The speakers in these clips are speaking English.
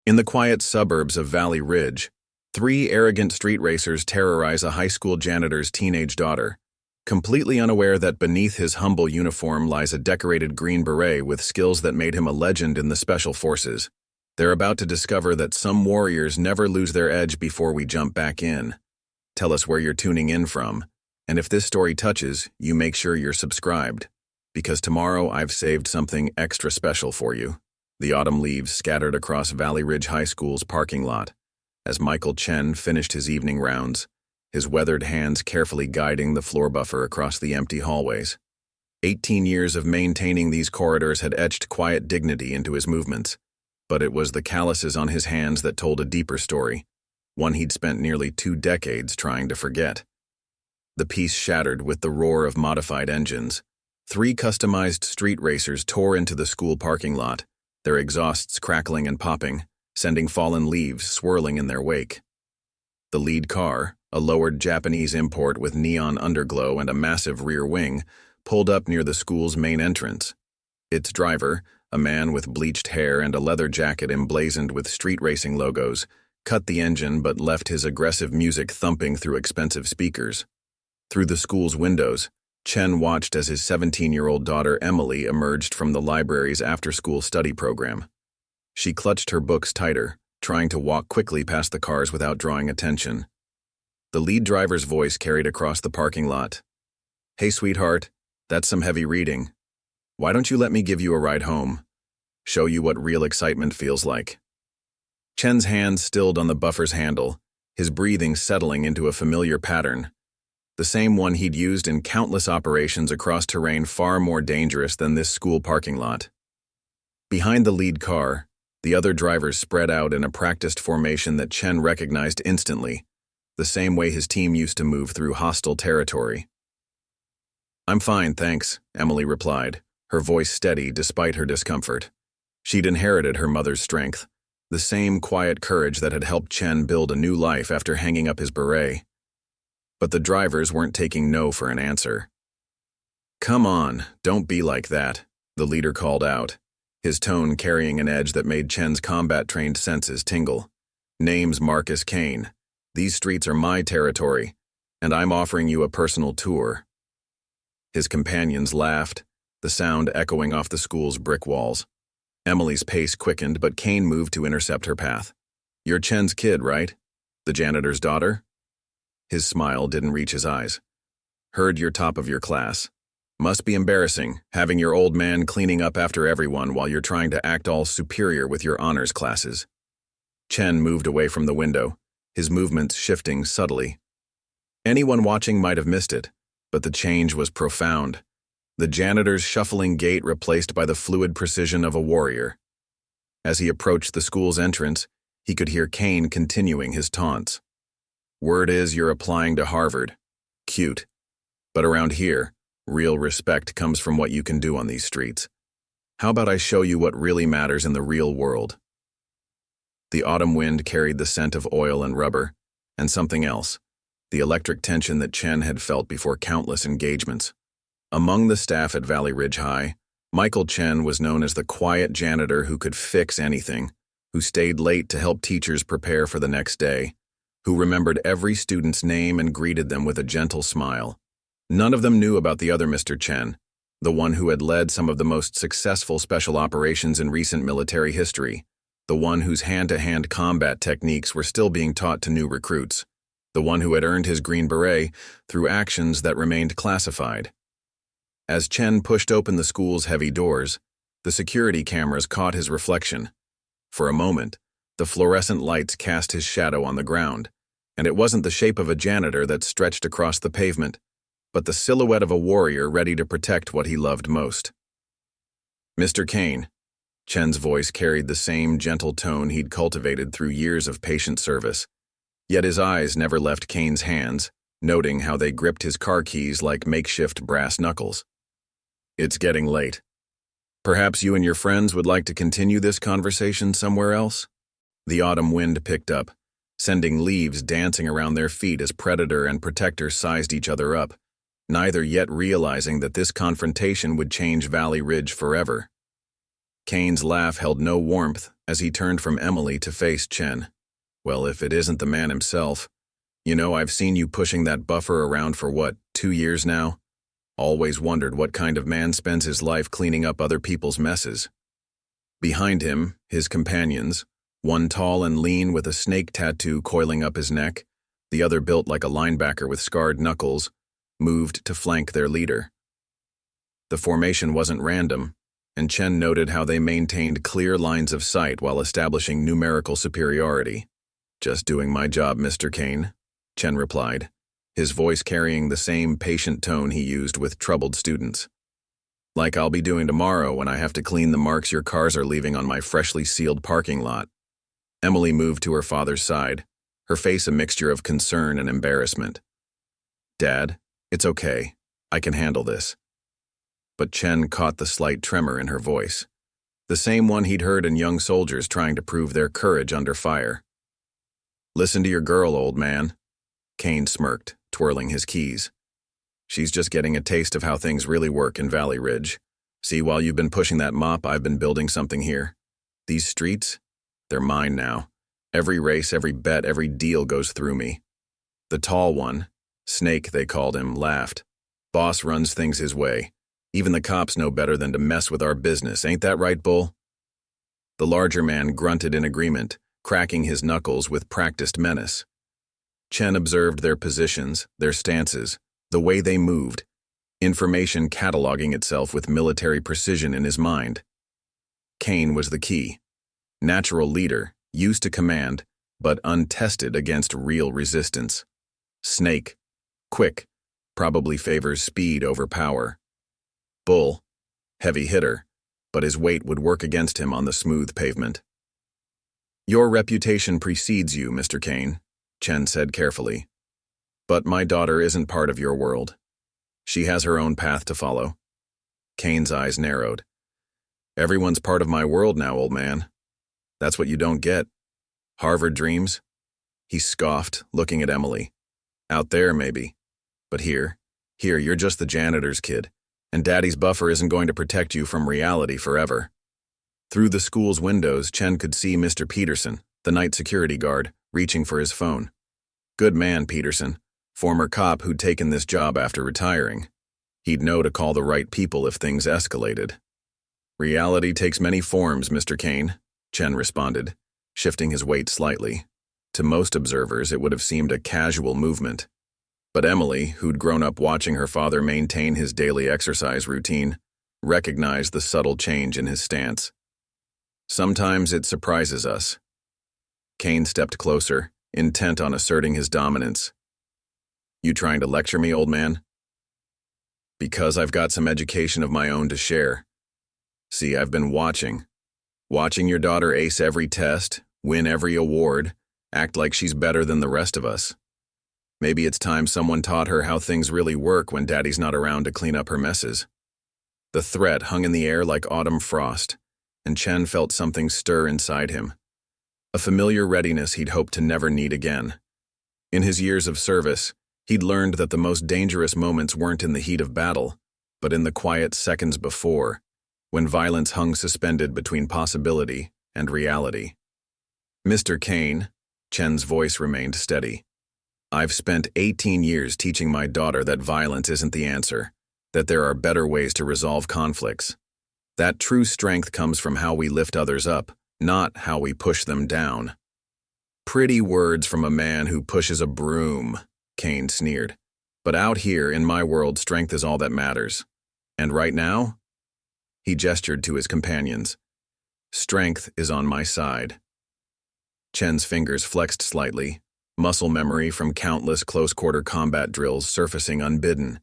In the quiet suburbs of Valley Ridge, three arrogant street racers terrorize a high school janitor's teenage daughter, completely unaware that beneath his humble uniform lies a decorated Green Beret with skills that made him a legend in the Special Forces. They're about to discover that some warriors never lose their edge before we jump back in. Tell us where you're tuning in from, and if this story touches, you make sure you're subscribed, because tomorrow I've saved something extra special for you. The autumn leaves scattered across Valley Ridge High School's parking lot as Michael Chen finished his evening rounds, his weathered hands carefully guiding the floor buffer across the empty hallways. 18 years of maintaining these corridors had etched quiet dignity into his movements, but it was the calluses on his hands that told a deeper story, one he'd spent nearly 2 decades trying to forget. The peace shattered with the roar of modified engines. 3 customized street racers tore into the school parking lot, their exhausts crackling and popping, sending fallen leaves swirling in their wake. The lead car, a lowered Japanese import with neon underglow and a massive rear wing, pulled up near the school's main entrance. Its driver, a man with bleached hair and a leather jacket emblazoned with street racing logos, cut the engine but left his aggressive music thumping through expensive speakers. Through the school's windows, Chen watched as his 17-year-old daughter Emily emerged from the library's after-school study program. She clutched her books tighter, trying to walk quickly past the cars without drawing attention. The lead driver's voice carried across the parking lot. "Hey, sweetheart, that's some heavy reading. Why don't you let me give you a ride home? Show you what real excitement feels like." Chen's hands stilled on the buffer's handle, his breathing settling into a familiar pattern, the same one he'd used in countless operations across terrain far more dangerous than this school parking lot. Behind the lead car, the other drivers spread out in a practiced formation that Chen recognized instantly, the same way his team used to move through hostile territory. "I'm fine, thanks," Emily replied, her voice steady despite her discomfort. She'd inherited her mother's strength, the same quiet courage that had helped Chen build a new life after hanging up his beret. But the drivers weren't taking no for an answer. "Come on, don't be like that," the leader called out, his tone carrying an edge that made Chen's combat-trained senses tingle. "Name's Marcus Kane. These streets are my territory, and I'm offering you a personal tour." His companions laughed, the sound echoing off the school's brick walls. Emily's pace quickened, but Kane moved to intercept her path. "You're Chen's kid, right? The janitor's daughter?" His smile didn't reach his eyes. "Heard you're top of your class. Must be embarrassing, having your old man cleaning up after everyone while you're trying to act all superior with your honors classes." Chen moved away from the window, his movements shifting subtly. Anyone watching might have missed it, but the change was profound. The janitor's shuffling gait replaced by the fluid precision of a warrior. As he approached the school's entrance, he could hear Kane continuing his taunts. "Word is you're applying to Harvard. Cute. But around here, real respect comes from what you can do on these streets. How about I show you what really matters in the real world?" The autumn wind carried the scent of oil and rubber, and something else, the electric tension that Chen had felt before countless engagements. Among the staff at Valley Ridge High, Michael Chen was known as the quiet janitor who could fix anything, who stayed late to help teachers prepare for the next day, who remembered every student's name and greeted them with a gentle smile. None of them knew about the other Mr. Chen, the one who had led some of the most successful special operations in recent military history, the one whose hand-to-hand combat techniques were still being taught to new recruits, the one who had earned his Green Beret through actions that remained classified. As Chen pushed open the school's heavy doors, the security cameras caught his reflection. For a moment, the fluorescent lights cast his shadow on the ground, and it wasn't the shape of a janitor that stretched across the pavement, but the silhouette of a warrior ready to protect what he loved most. "Mr. Kane," Chen's voice carried the same gentle tone he'd cultivated through years of patient service, yet his eyes never left Kane's hands, noting how they gripped his car keys like makeshift brass knuckles. "It's getting late. Perhaps you and your friends would like to continue this conversation somewhere else?" The autumn wind picked up, sending leaves dancing around their feet as predator and protector sized each other up, neither yet realizing that this confrontation would change Valley Ridge forever. Kane's laugh held no warmth as he turned from Emily to face Chen. "Well, if it isn't the man himself. You know, I've seen you pushing that buffer around for what, 2 years now? Always wondered what kind of man spends his life cleaning up other people's messes." Behind him, his companions, one tall and lean with a snake tattoo coiling up his neck, the other built like a linebacker with scarred knuckles, moved to flank their leader. The formation wasn't random, and Chen noted how they maintained clear lines of sight while establishing numerical superiority. "Just doing my job, Mr. Kane," Chen replied, his voice carrying the same patient tone he used with troubled students. "Like I'll be doing tomorrow when I have to clean the marks your cars are leaving on my freshly sealed parking lot." Emily moved to her father's side, her face a mixture of concern and embarrassment. "Dad, it's okay. I can handle this." But Chen caught the slight tremor in her voice, the same one he'd heard in young soldiers trying to prove their courage under fire. "Listen to your girl, old man," Kane smirked, twirling his keys. "She's just getting a taste of how things really work in Valley Ridge. See, while you've been pushing that mop, I've been building something here. These streets, they're mine now. Every race, every bet, every deal goes through me." The tall one, Snake they called him, laughed. "Boss runs things his way. Even the cops know better than to mess with our business, ain't that right, Bull?" The larger man grunted in agreement, cracking his knuckles with practiced menace. Chen observed their positions, their stances, the way they moved, information cataloging itself with military precision in his mind. Kane was the key. Natural leader, used to command, but untested against real resistance. Snake, quick, probably favors speed over power. Bull, heavy hitter, but his weight would work against him on the smooth pavement. "Your reputation precedes you, Mr. Kane," Chen said carefully. "But my daughter isn't part of your world. She has her own path to follow." Kane's eyes narrowed. "Everyone's part of my world now, old man. That's what you don't get. Harvard dreams?" He scoffed, looking at Emily. "Out there, maybe. But here, you're just the janitor's kid, and Daddy's buffer isn't going to protect you from reality forever." Through the school's windows, Chen could see Mr. Peterson, the night security guard, reaching for his phone. Good man, Peterson, former cop who'd taken this job after retiring. He'd know to call the right people if things escalated. "Reality takes many forms, Mr. Kane," Chen responded, shifting his weight slightly. To most observers, it would have seemed a casual movement. But Emily, who'd grown up watching her father maintain his daily exercise routine, recognized the subtle change in his stance. "Sometimes it surprises us." Kane stepped closer, intent on asserting his dominance. "You trying to lecture me, old man?" "Because I've got some education of my own to share. See, I've been watching your daughter ace every test, win every award, act like she's better than the rest of us. Maybe it's time someone taught her how things really work when Daddy's not around to clean up her messes." The threat hung in the air like autumn frost, and Chen felt something stir inside him. A familiar readiness he'd hoped to never need again. In his years of service, he'd learned that the most dangerous moments weren't in the heat of battle, but in the quiet seconds before, when violence hung suspended between possibility and reality. "Mr. Kane," Chen's voice remained steady. "I've spent 18 years teaching my daughter that violence isn't the answer, that there are better ways to resolve conflicts. That true strength comes from how we lift others up, not how we push them down." "Pretty words from a man who pushes a broom," Kane sneered. "But out here, in my world, strength is all that matters. And right now?" He gestured to his companions. "Strength is on my side." Chen's fingers flexed slightly, muscle memory from countless close-quarter combat drills surfacing unbidden.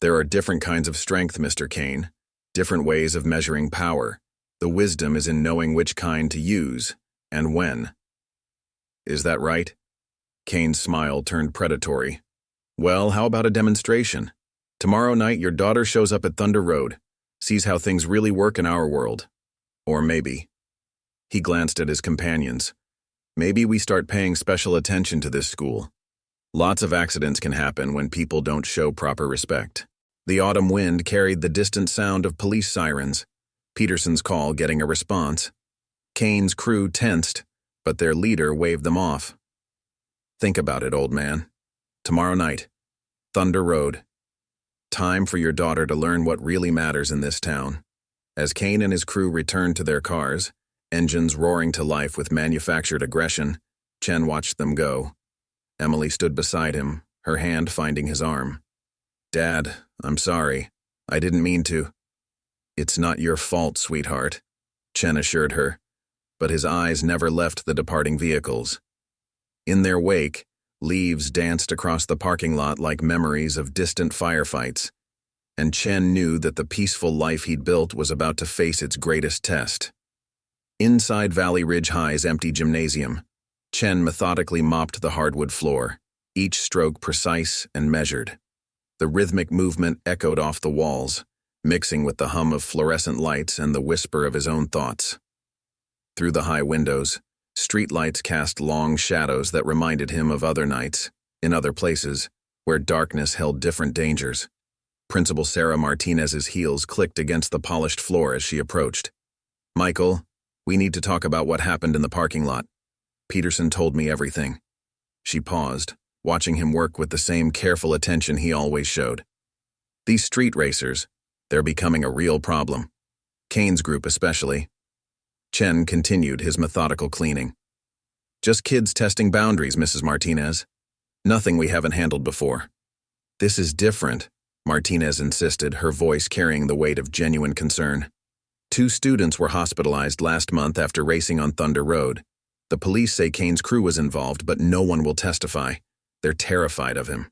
"There are different kinds of strength, Mr. Kane, different ways of measuring power. The wisdom is in knowing which kind to use, and when." "Is that right?" Kane's smile turned predatory. "Well, how about a demonstration? Tomorrow night your daughter shows up at Thunder Road, sees how things really work in our world. Or maybe." He glanced at his companions. "Maybe we start paying special attention to this school. Lots of accidents can happen when people don't show proper respect." The autumn wind carried the distant sound of police sirens, Peterson's call getting a response. Kane's crew tensed, but their leader waved them off. Think about it, old man. Tomorrow night, Thunder Road. Time for your daughter to learn what really matters in this town. As Kane and his crew returned to their cars, engines roaring to life with manufactured aggression, Chen watched them go. Emily stood beside him, her hand finding his arm. Dad, I'm sorry. I didn't mean to. It's not your fault, sweetheart, Chen assured her, but his eyes never left the departing vehicles. In their wake, leaves danced across the parking lot like memories of distant firefights, and Chen knew that the peaceful life he'd built was about to face its greatest test. Inside Valley Ridge High's empty gymnasium, Chen methodically mopped the hardwood floor, each stroke precise and measured. The rhythmic movement echoed off the walls, mixing with the hum of fluorescent lights and the whisper of his own thoughts. Through the high windows, streetlights cast long shadows that reminded him of other nights, in other places, where darkness held different dangers. Principal Sarah Martinez's heels clicked against the polished floor as she approached. Michael, we need to talk about what happened in the parking lot. Peterson told me everything. She paused, watching him work with the same careful attention he always showed. These street racers, they're becoming a real problem. Kane's group especially. Chen continued his methodical cleaning. Just kids testing boundaries, Mrs. Martinez. Nothing we haven't handled before. This is different, Martinez insisted, her voice carrying the weight of genuine concern. 2 students were hospitalized last month after racing on Thunder Road. The police say Kane's crew was involved, but no one will testify. They're terrified of him.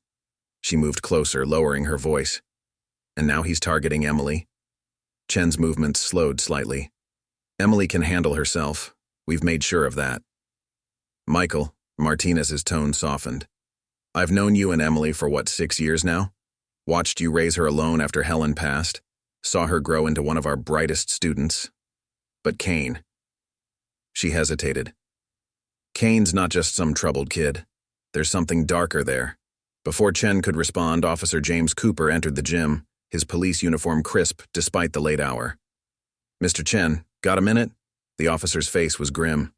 She moved closer, lowering her voice. And now he's targeting Emily. Chen's movements slowed slightly. Emily can handle herself. We've made sure of that. Michael, Martinez's tone softened. I've known you and Emily for 6 years now? Watched you raise her alone after Helen passed. Saw her grow into one of our brightest students. But Kane. She hesitated. Kane's not just some troubled kid. There's something darker there. Before Chen could respond, Officer James Cooper entered the gym, his police uniform crisp despite the late hour. Mr. Chen, got a minute? The officer's face was grim.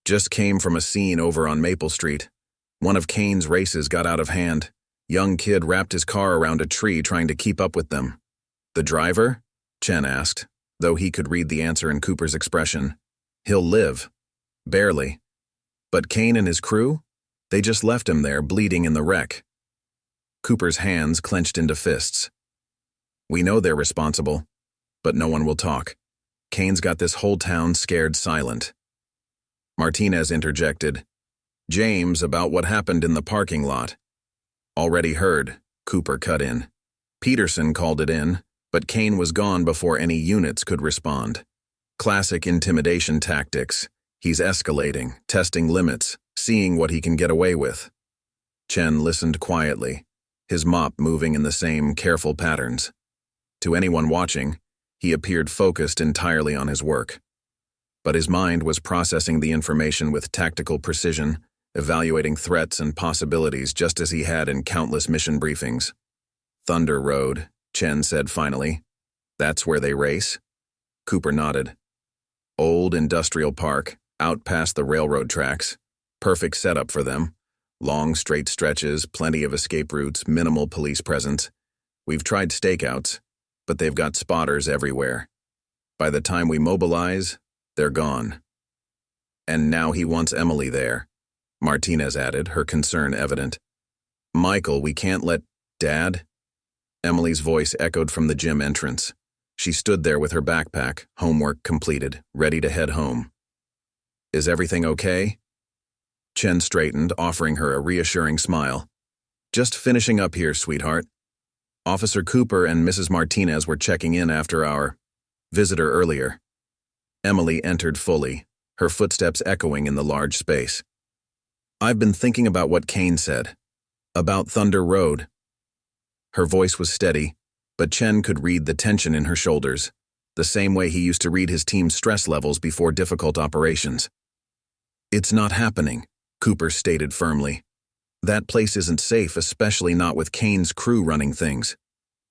Just came from a scene over on Maple Street. One of Kane's races got out of hand. Young kid wrapped his car around a tree trying to keep up with them. The driver? Chen asked, though he could read the answer in Cooper's expression. He'll live. Barely. But Kane and his crew? They just left him there, bleeding in the wreck. Cooper's hands clenched into fists. We know they're responsible, but no one will talk. Kane's got this whole town scared silent. Martinez interjected. James, about what happened in the parking lot. Already heard, Cooper cut in. Peterson called it in, but Kane was gone before any units could respond. Classic intimidation tactics. He's escalating, testing limits, seeing what he can get away with. Chen listened quietly, his mop moving in the same careful patterns. To anyone watching, he appeared focused entirely on his work. But his mind was processing the information with tactical precision, evaluating threats and possibilities just as he had in countless mission briefings. Thunder Road, Chen said finally. That's where they race? Cooper nodded. Old industrial park, out past the railroad tracks. Perfect setup for them. Long straight stretches, plenty of escape routes, minimal police presence. We've tried stakeouts, but they've got spotters everywhere. By the time we mobilize, they're gone. And now he wants Emily there, Martinez added, her concern evident. Michael, we can't let... Dad? Emily's voice echoed from the gym entrance. She stood there with her backpack, homework completed, ready to head home. Is everything okay? Chen straightened, offering her a reassuring smile. Just finishing up here, sweetheart. Officer Cooper and Mrs. Martinez were checking in after our visitor earlier. Emily entered fully, her footsteps echoing in the large space. I've been thinking about what Kane said. About Thunder Road. Her voice was steady, but Chen could read the tension in her shoulders, the same way he used to read his team's stress levels before difficult operations. It's not happening, Cooper stated firmly. That place isn't safe, especially not with Kane's crew running things.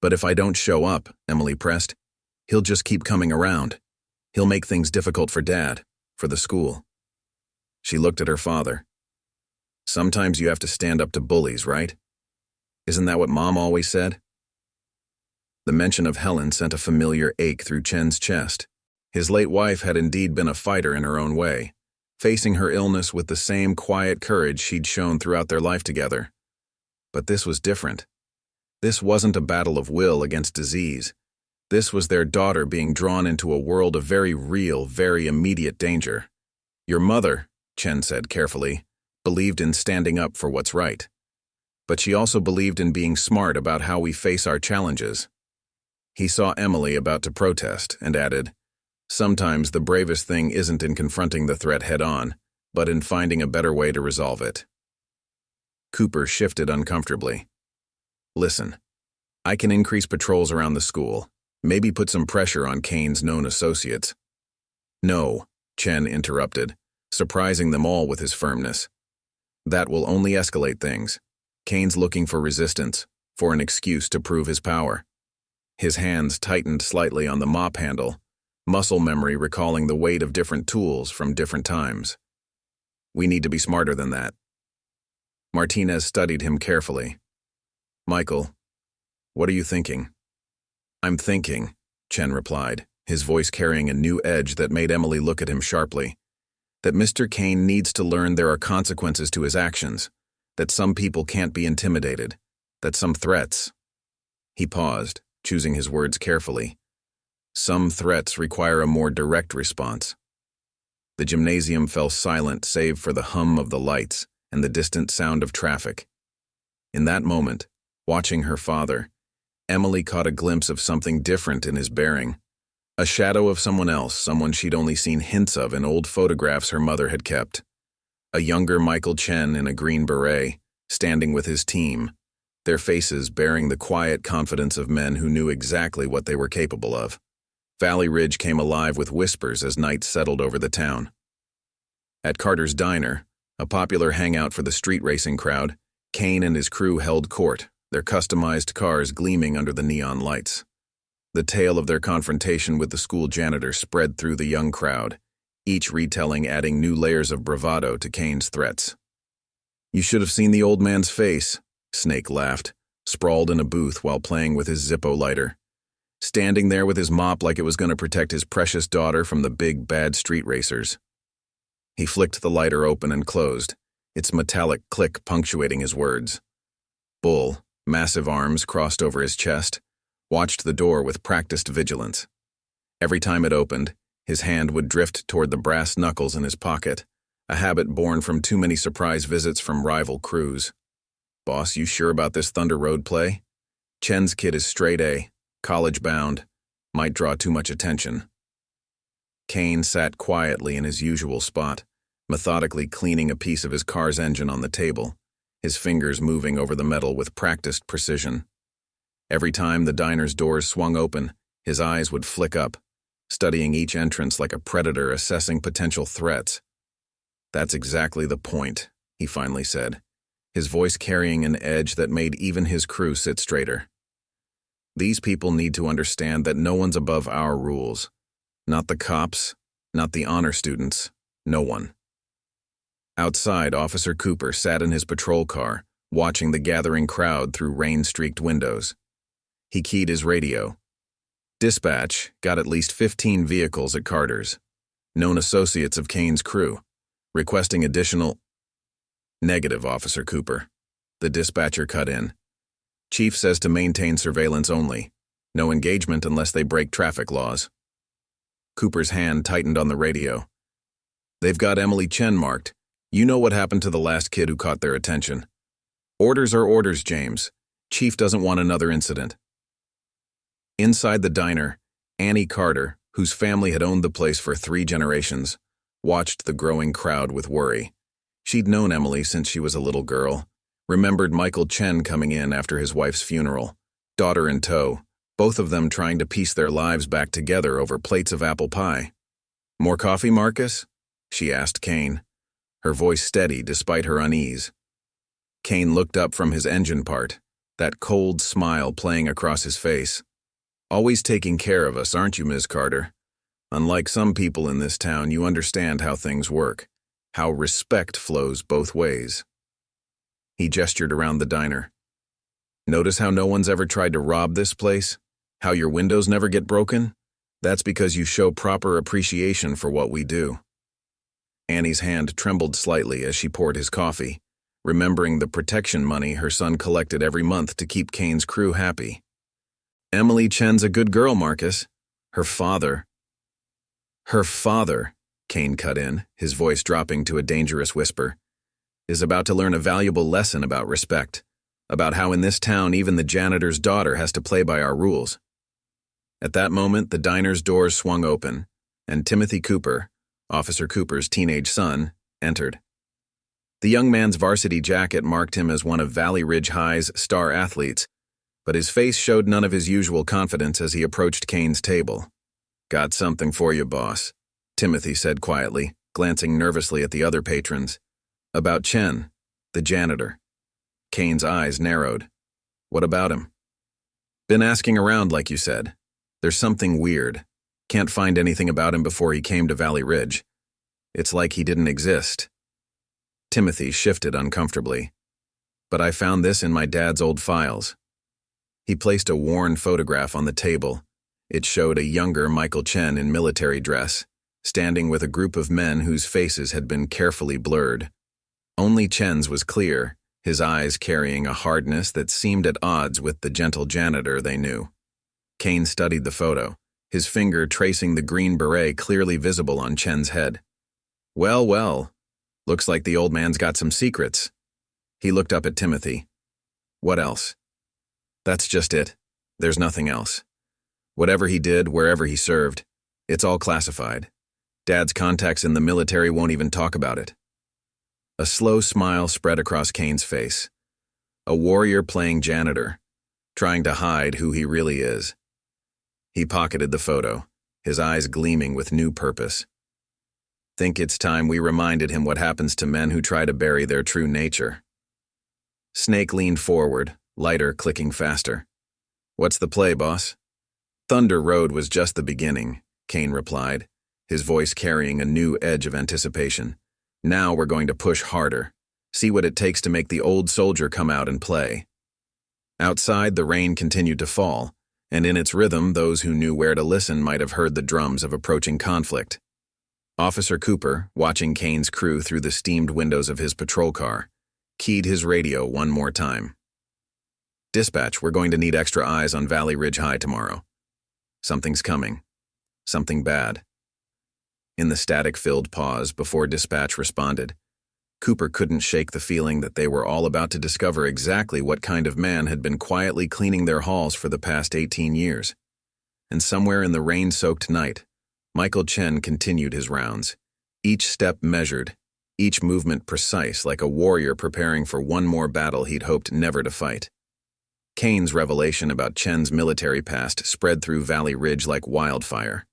But if I don't show up, Emily pressed, he'll just keep coming around. He'll make things difficult for Dad. For the school. She looked at her father. Sometimes you have to stand up to bullies, right? Isn't that what Mom always said? The mention of Helen sent a familiar ache through Chen's chest. His late wife had indeed been a fighter in her own way, facing her illness with the same quiet courage she'd shown throughout their life together. But this was different. This wasn't a battle of will against disease. This was their daughter being drawn into a world of very real, very immediate danger. Your mother, Chen said carefully, believed in standing up for what's right. But she also believed in being smart about how we face our challenges. He saw Emily about to protest and added, sometimes the bravest thing isn't in confronting the threat head-on, but in finding a better way to resolve it. Cooper shifted uncomfortably. Listen, I can increase patrols around the school, maybe put some pressure on Kane's known associates. No, Chen interrupted, surprising them all with his firmness. That will only escalate things. Kane's looking for resistance, for an excuse to prove his power. His hands tightened slightly on the mop handle, muscle memory recalling the weight of different tools from different times. We need to be smarter than that. Martinez studied him carefully. Michael, what are you thinking? I'm thinking, Chen replied, his voice carrying a new edge that made Emily look at him sharply, that Mr. Kane needs to learn there are consequences to his actions, that some people can't be intimidated, that some threats. He paused, choosing his words carefully. Some threats require a more direct response. The gymnasium fell silent save for the hum of the lights and the distant sound of traffic. In that moment, watching her father, Emily caught a glimpse of something different in his bearing. A shadow of someone else, someone she'd only seen hints of in old photographs her mother had kept. A younger Michael Chen in a green beret, standing with his team, their faces bearing the quiet confidence of men who knew exactly what they were capable of. Valley Ridge came alive with whispers as night settled over the town. At Carter's Diner, a popular hangout for the street racing crowd, Kane and his crew held court, their customized cars gleaming under the neon lights. The tale of their confrontation with the school janitor spread through the young crowd, each retelling adding new layers of bravado to Kane's threats. You should have seen the old man's face, Snake laughed, sprawled in a booth while playing with his Zippo lighter. Standing there with his mop like it was going to protect his precious daughter from the big, bad street racers. He flicked the lighter open and closed, its metallic click punctuating his words. Bull, massive arms crossed over his chest, watched the door with practiced vigilance. Every time it opened, his hand would drift toward the brass knuckles in his pocket, a habit born from too many surprise visits from rival crews. Boss, you sure about this Thunder Road play? Chen's kid is straight A, college-bound, might draw too much attention. Kane sat quietly in his usual spot, methodically cleaning a piece of his car's engine on the table, his fingers moving over the metal with practiced precision. Every time the diner's doors swung open, his eyes would flick up, studying each entrance like a predator assessing potential threats. That's exactly the point, he finally said, his voice carrying an edge that made even his crew sit straighter. These people need to understand that no one's above our rules. Not the cops, not the honor students, no one. Outside, Officer Cooper sat in his patrol car, watching the gathering crowd through rain-streaked windows. He keyed his radio. Dispatch got at least 15 vehicles at Carter's, known associates of Kane's crew, requesting additional... Negative, Officer Cooper. The dispatcher cut in. Chief says to maintain surveillance only. No engagement unless they break traffic laws. Cooper's hand tightened on the radio. They've got Emily Chen marked. You know what happened to the last kid who caught their attention. Orders are orders, James. Chief doesn't want another incident. Inside the diner, Annie Carter, whose family had owned the place for 3 generations, watched the growing crowd with worry. She'd known Emily since she was a little girl, remembered Michael Chen coming in after his wife's funeral, daughter in tow, both of them trying to piece their lives back together over plates of apple pie. More coffee, Marcus? She asked Kane, her voice steady despite her unease. Kane looked up from his engine part, that cold smile playing across his face. Always taking care of us, aren't you, Ms. Carter? Unlike some people in this town, you understand how things work, how respect flows both ways. He gestured around the diner. Notice how no one's ever tried to rob this place? How your windows never get broken? That's because you show proper appreciation for what we do. Annie's hand trembled slightly as she poured his coffee, remembering the protection money her son collected every month to keep Kane's crew happy. Emily Chen's a good girl, Marcus. Her father, Kane cut in, his voice dropping to a dangerous whisper, is about to learn a valuable lesson about respect, about how in this town even the janitor's daughter has to play by our rules. At that moment, the diner's doors swung open, and Timothy Cooper, Officer Cooper's teenage son, entered. The young man's varsity jacket marked him as one of Valley Ridge High's star athletes, but his face showed none of his usual confidence as he approached Kane's table. "Got something for you, boss," Timothy said quietly, glancing nervously at the other patrons. "About Chen, the janitor." Kane's eyes narrowed. "What about him?" "Been asking around, like you said. There's something weird. Can't find anything about him before he came to Valley Ridge. It's like he didn't exist." Timothy shifted uncomfortably. "But I found this in my dad's old files." He placed a worn photograph on the table. It showed a younger Michael Chen in military dress, standing with a group of men whose faces had been carefully blurred. Only Chen's was clear, his eyes carrying a hardness that seemed at odds with the gentle janitor they knew. Kane studied the photo, his finger tracing the green beret clearly visible on Chen's head. Well, well, looks like the old man's got some secrets." He looked up at Timothy. "What else?" "That's just it. There's nothing else. Whatever he did, wherever he served, it's all classified. Dad's contacts in the military won't even talk about it." A slow smile spread across Kane's face. A warrior playing janitor, trying to hide who he really is. He pocketed the photo, his eyes gleaming with new purpose. "Think it's time we reminded him what happens to men who try to bury their true nature." Snake leaned forward, lighter clicking faster. "What's the play, boss?" "Thunder Road was just the beginning," Kane replied, his voice carrying a new edge of anticipation. "Now we're going to push harder, see what it takes to make the old soldier come out and play." Outside, the rain continued to fall, and in its rhythm, those who knew where to listen might have heard the drums of approaching conflict. Officer Cooper, watching Kane's crew through the steamed windows of his patrol car, keyed his radio one more time. "Dispatch, we're going to need extra eyes on Valley Ridge High tomorrow. Something's coming. Something bad." In the static-filled pause before dispatch responded, Cooper couldn't shake the feeling that they were all about to discover exactly what kind of man had been quietly cleaning their halls for the past 18 years. And somewhere in the rain-soaked night, Michael Chen continued his rounds, each step measured, each movement precise like a warrior preparing for one more battle he'd hoped never to fight. Kane's revelation about Chen's military past spread through Valley Ridge like wildfire.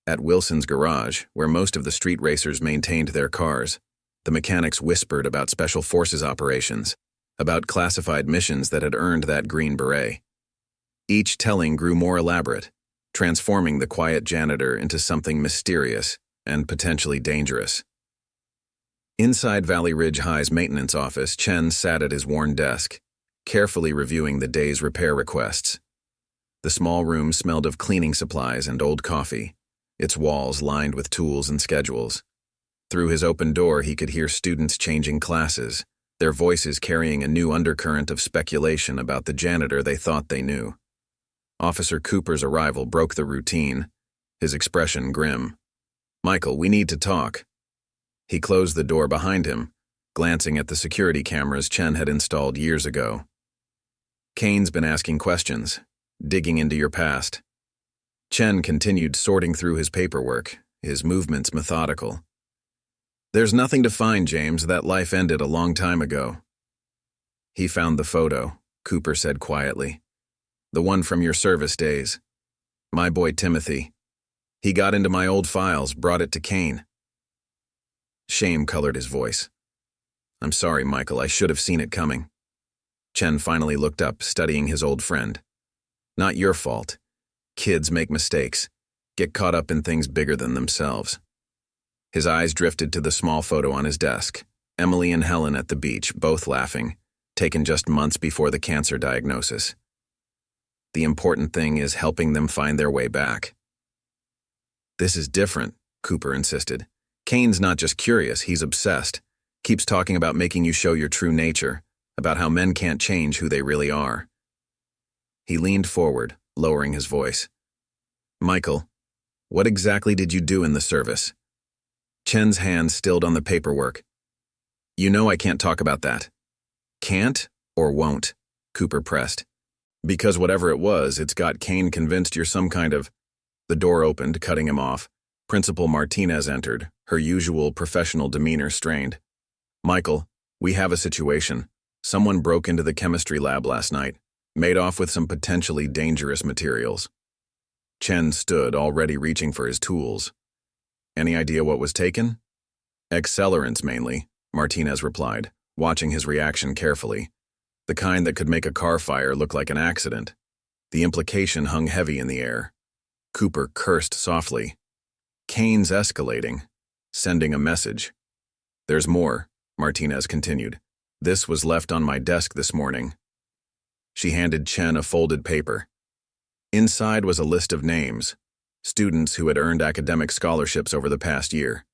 At Wilson's garage, where most of the street racers maintained their cars, the mechanics whispered about special forces operations, about classified missions that had earned that Green Beret. Each telling grew more elaborate, transforming the quiet janitor into something mysterious and potentially dangerous. Inside Valley Ridge High's maintenance office, Chen sat at his worn desk, carefully reviewing the day's repair requests. The small room smelled of cleaning supplies and old coffee, its walls lined with tools and schedules. Through his open door, he could hear students changing classes, their voices carrying a new undercurrent of speculation about the janitor they thought they knew. Officer Cooper's arrival broke the routine, his expression grim. "Michael, we need to talk." He closed the door behind him, glancing at the security cameras Chen had installed years ago. "Kane's been asking questions, digging into your past." Chen continued sorting through his paperwork, his movements methodical. "There's nothing to find, James. That life ended a long time ago." "He found the photo," Cooper said quietly. "The one from your service days. My boy Timothy. He got into my old files, brought it to Kane." Shame colored his voice. "I'm sorry, Michael. I should have seen it coming." Chen finally looked up, studying his old friend. "Not your fault. Kids make mistakes. get caught up in things bigger than themselves. His eyes drifted to the small photo on his desk. Emily and Helen at the beach, both laughing, taken just months before the cancer diagnosis. The important thing is helping them find their way back. This is different, Cooper insisted. Kane's not just curious, he's obsessed. Keeps talking about making you show your true nature, about how men can't change who they really are. He leaned forward, lowering his voice. Michael, what exactly did you do in the service? Chen's hand stilled on the paperwork. You know I can't talk about that. Can't or won't? Cooper pressed. Because whatever it was, it's got Kane convinced you're some kind of... The door opened, cutting him off. Principal Martinez entered, her usual professional demeanor strained. Michael, we have a situation. Someone broke into the chemistry lab last night, made off with some potentially dangerous materials. Chen stood, already reaching for his tools. Any idea what was taken? Accelerants mainly, Martinez replied, watching his reaction carefully. The kind that could make a car fire look like an accident. The implication hung heavy in the air. Cooper cursed softly. Kane's escalating, sending a message. There's more, Martinez continued. This was left on my desk this morning. She handed Chen a folded paper. Inside was a list of names, students who had earned academic scholarships over the past year.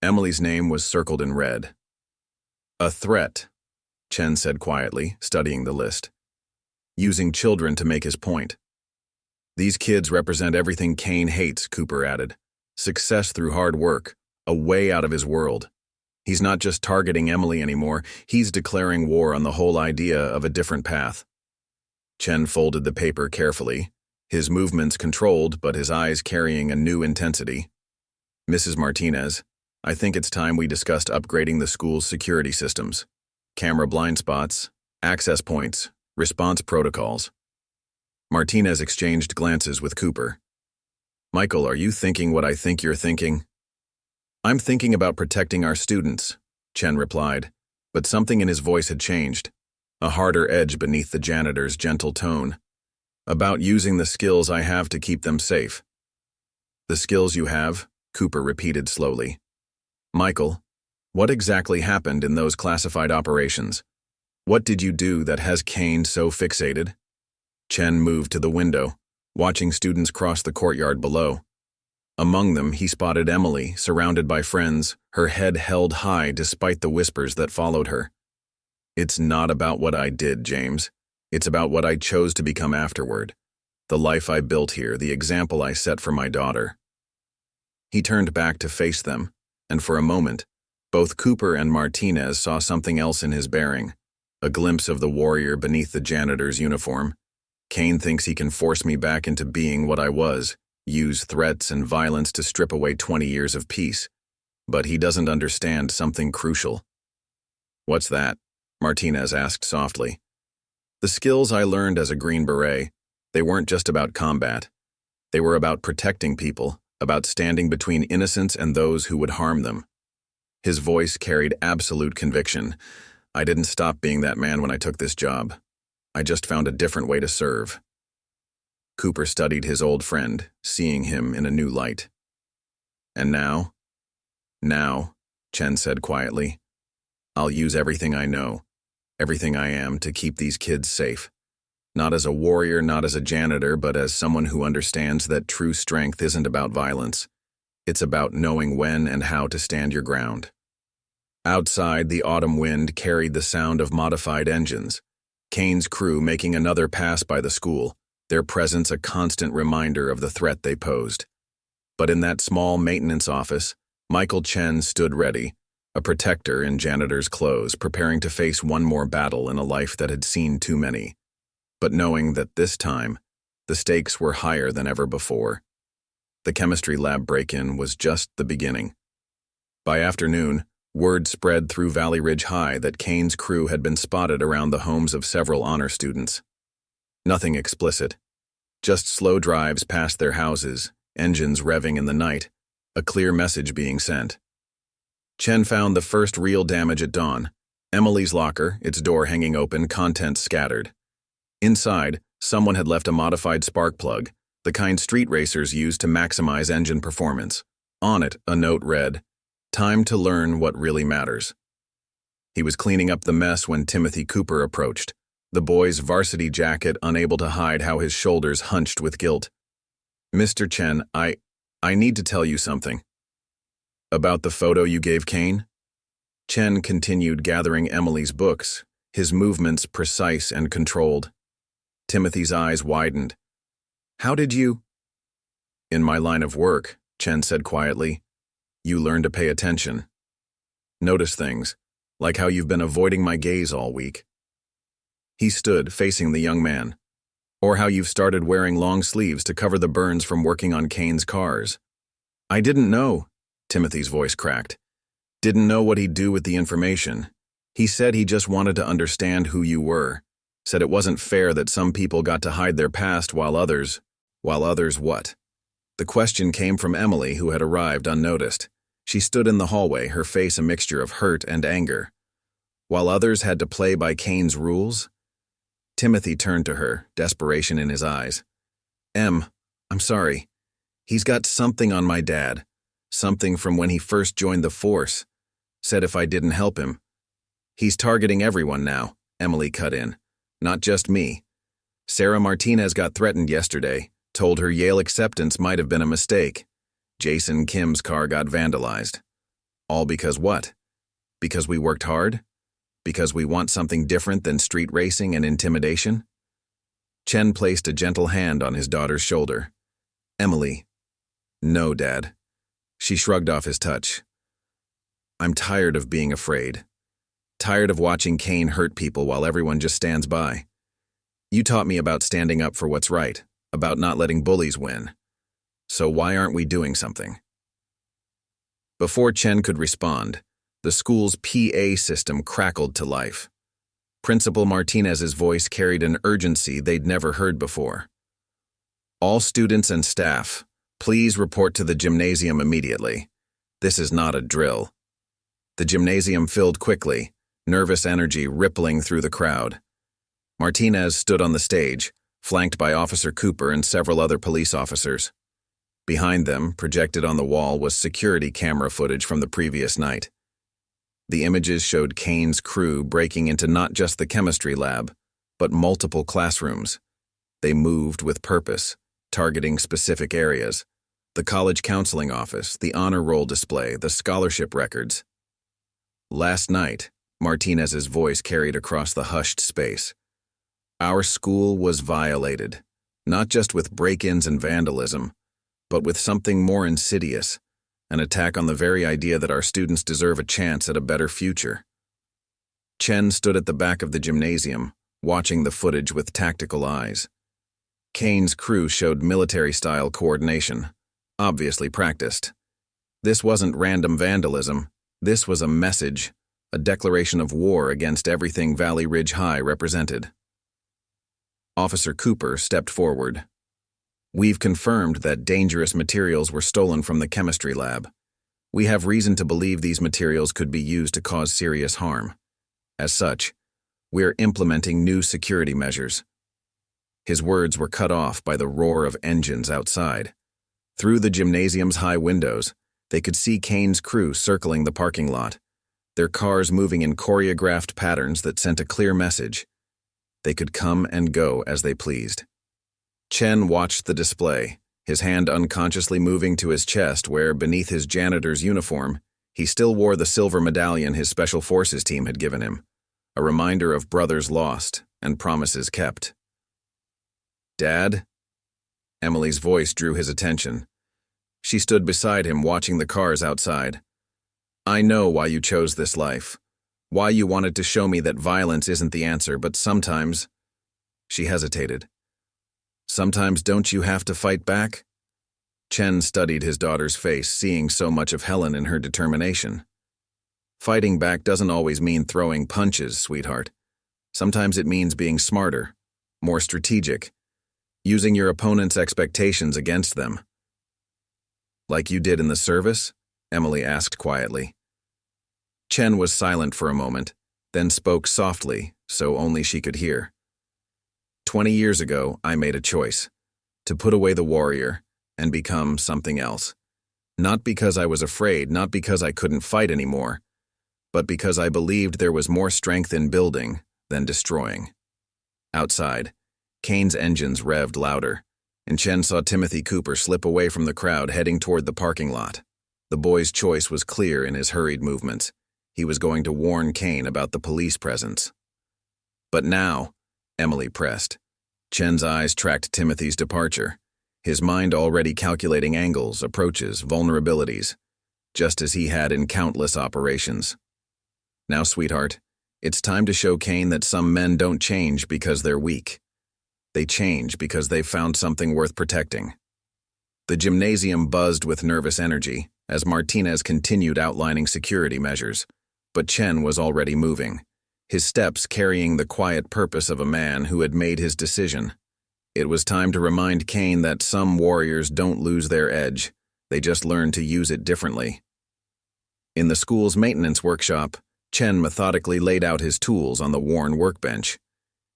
Emily's name was circled in red. A threat, Chen said quietly, studying the list. Using children to make his point. These kids represent everything Kane hates, Cooper added. Success through hard work, a way out of his world. He's not just targeting Emily anymore, he's declaring war on the whole idea of a different path. Chen folded the paper carefully, his movements controlled but his eyes carrying a new intensity. Mrs. Martinez, I think it's time we discussed upgrading the school's security systems. Camera blind spots, access points, response protocols. Martinez exchanged glances with Cooper. Michael, are you thinking what I think you're thinking? I'm thinking about protecting our students, Chen replied, but something in his voice had changed, a harder edge beneath the janitor's gentle tone. About using the skills I have to keep them safe. The skills you have, Cooper repeated slowly. Michael, what exactly happened in those classified operations? What did you do that has Kane so fixated? Chen moved to the window, watching students cross the courtyard below. Among them, he spotted Emily, surrounded by friends, her head held high despite the whispers that followed her. It's not about what I did, James. It's about what I chose to become afterward. The life I built here, the example I set for my daughter. He turned back to face them, and for a moment, both Cooper and Martinez saw something else in his bearing, a glimpse of the warrior beneath the janitor's uniform. Kane thinks he can force me back into being what I was, use threats and violence to strip away 20 years of peace. But he doesn't understand something crucial. What's that? Martinez asked softly. The skills I learned as a Green Beret, they weren't just about combat. They were about protecting people, about standing between innocents and those who would harm them. His voice carried absolute conviction. I didn't stop being that man when I took this job. I just found a different way to serve. Cooper studied his old friend, seeing him in a new light. And now? Now, Chen said quietly, I'll use everything I know, everything I am to keep these kids safe. Not as a warrior, not as a janitor, but as someone who understands that true strength isn't about violence. It's about knowing when and how to stand your ground. Outside, the autumn wind carried the sound of modified engines. Kane's crew making another pass by the school, their presence a constant reminder of the threat they posed. But in that small maintenance office, Michael Chen stood ready, a protector in janitor's clothes, preparing to face one more battle in a life that had seen too many. But knowing that this time, the stakes were higher than ever before. The chemistry lab break-in was just the beginning. By afternoon, word spread through Valley Ridge High that Kane's crew had been spotted around the homes of several honor students. Nothing explicit, just slow drives past their houses, engines revving in the night, a clear message being sent. Chen found the first real damage at dawn. Emily's locker, its door hanging open, contents scattered. Inside, someone had left a modified spark plug, the kind street racers use to maximize engine performance. On it, a note read, "Time to learn what really matters." He was cleaning up the mess when Timothy Cooper approached, the boy's varsity jacket unable to hide how his shoulders hunched with guilt. "Mr. Chen, I need to tell you something." "About the photo you gave Kane?" Chen continued gathering Emily's books, his movements precise and controlled. Timothy's eyes widened. "How did you—" "In my line of work," Chen said quietly, "you learn to pay attention. Notice things, like how you've been avoiding my gaze all week." He stood, facing the young man. "Or how you've started wearing long sleeves to cover the burns from working on Kane's cars." "I didn't know," Timothy's voice cracked. "Didn't know what he'd do with the information. He said he just wanted to understand who you were. Said it wasn't fair that some people got to hide their past while others what?" The question came from Emily, who had arrived unnoticed. She stood in the hallway, her face a mixture of hurt and anger. "While others had to play by Kane's rules?" Timothy turned to her, desperation in his eyes. "Em, I'm sorry. He's got something on my dad. Something from when he first joined the force. Said if I didn't help him." "He's targeting everyone now," Emily cut in. "Not just me. Sarah Martinez got threatened yesterday, told her Yale acceptance might have been a mistake. Jason Kim's car got vandalized. All because what? Because we worked hard? Because we want something different than street racing and intimidation?" Chen placed a gentle hand on his daughter's shoulder. "Emily." "No, Dad." She shrugged off his touch. "I'm tired of being afraid. Tired of watching Kane hurt people while everyone just stands by. You taught me about standing up for what's right, about not letting bullies win. So why aren't we doing something?" Before Chen could respond, the school's PA system crackled to life. Principal Martinez's voice carried an urgency they'd never heard before. "All students and staff, please report to the gymnasium immediately. This is not a drill." The gymnasium filled quickly, nervous energy rippling through the crowd. Martinez stood on the stage, flanked by Officer Cooper and several other police officers. Behind them, projected on the wall, was security camera footage from the previous night. The images showed Kane's crew breaking into not just the chemistry lab, but multiple classrooms. They moved with purpose, targeting specific areas: the college counseling office, the honor roll display, the scholarship records. Last night, Martinez's voice carried across the hushed space. Our school was violated, not just with break-ins and vandalism, but with something more insidious, an attack on the very idea that our students deserve a chance at a better future. Chen stood at the back of the gymnasium, watching the footage with tactical eyes. Kane's crew showed military-style coordination, obviously practiced. This wasn't random vandalism. This was a message, a declaration of war against everything Valley Ridge High represented. Officer Cooper stepped forward. "We've confirmed that dangerous materials were stolen from the chemistry lab. We have reason to believe these materials could be used to cause serious harm. As such, we're implementing new security measures." His words were cut off by the roar of engines outside. Through the gymnasium's high windows, they could see Kane's crew circling the parking lot, their cars moving in choreographed patterns that sent a clear message. They could come and go as they pleased. Chen watched the display, his hand unconsciously moving to his chest where, beneath his janitor's uniform, he still wore the silver medallion his Special Forces team had given him, a reminder of brothers lost and promises kept. "Dad?" Emily's voice drew his attention. She stood beside him, watching the cars outside. "I know why you chose this life, why you wanted to show me that violence isn't the answer, but sometimes—" She hesitated. "Sometimes don't you have to fight back?" Chen studied his daughter's face, seeing so much of Helen in her determination. "Fighting back doesn't always mean throwing punches, sweetheart. Sometimes it means being smarter, more strategic, using your opponent's expectations against them." "Like you did in the service?" Emily asked quietly. Chen was silent for a moment, then spoke softly, so only she could hear. 20 years ago, I made a choice. to put away the warrior and become something else. Not because I was afraid, not because I couldn't fight anymore, but because I believed there was more strength in building than destroying. Outside, Kane's engines revved louder, and Chen saw Timothy Cooper slip away from the crowd heading toward the parking lot. The boy's choice was clear in his hurried movements. He was going to warn Kane about the police presence. But now, Emily pressed. Chen's eyes tracked Timothy's departure, his mind already calculating angles, approaches, vulnerabilities, just as he had in countless operations. Now, sweetheart, it's time to show Kane that some men don't change because they're weak. They change because they've found something worth protecting. The gymnasium buzzed with nervous energy as Martinez continued outlining security measures, but Chen was already moving, his steps carrying the quiet purpose of a man who had made his decision. It was time to remind Kane that some warriors don't lose their edge, they just learn to use it differently. In the school's maintenance workshop, Chen methodically laid out his tools on the worn workbench.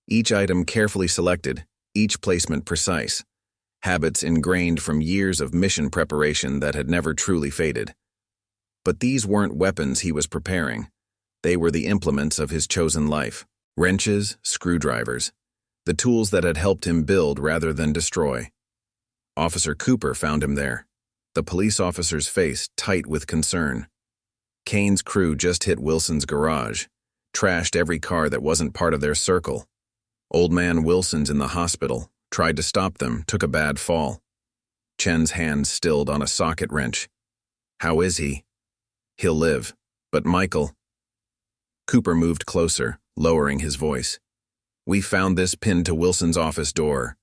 Each item carefully selected, each placement precise, habits ingrained from years of mission preparation that had never truly faded. But these weren't weapons he was preparing. They were the implements of his chosen life: wrenches, screwdrivers, the tools that had helped him build rather than destroy. Officer Cooper found him there, the police officer's face tight with concern. Kane's crew just hit Wilson's garage, trashed every car that wasn't part of their circle. Old man Wilson's in the hospital, tried to stop them, took a bad fall. Chen's hand stilled on a socket wrench. How is he? He'll live. But Michael... Cooper moved closer, lowering his voice. We found this pinned to Wilson's office door.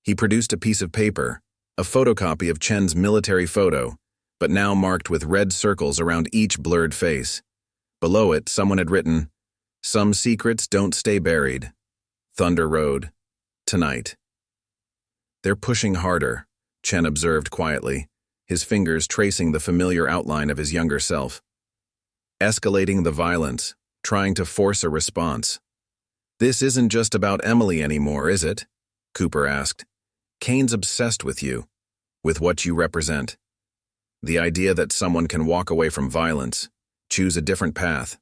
He produced a piece of paper, a photocopy of Chen's military photo, but now marked with red circles around each blurred face. Below it, someone had written, "Some secrets don't stay buried. Thunder Road. Tonight." They're pushing harder, Chen observed quietly, his fingers tracing the familiar outline of his younger self. Escalating the violence, trying to force a response. This isn't just about Emily anymore, is it? Cooper asked. Kane's obsessed with you, with what you represent. The idea that someone can walk away from violence, choose a different path.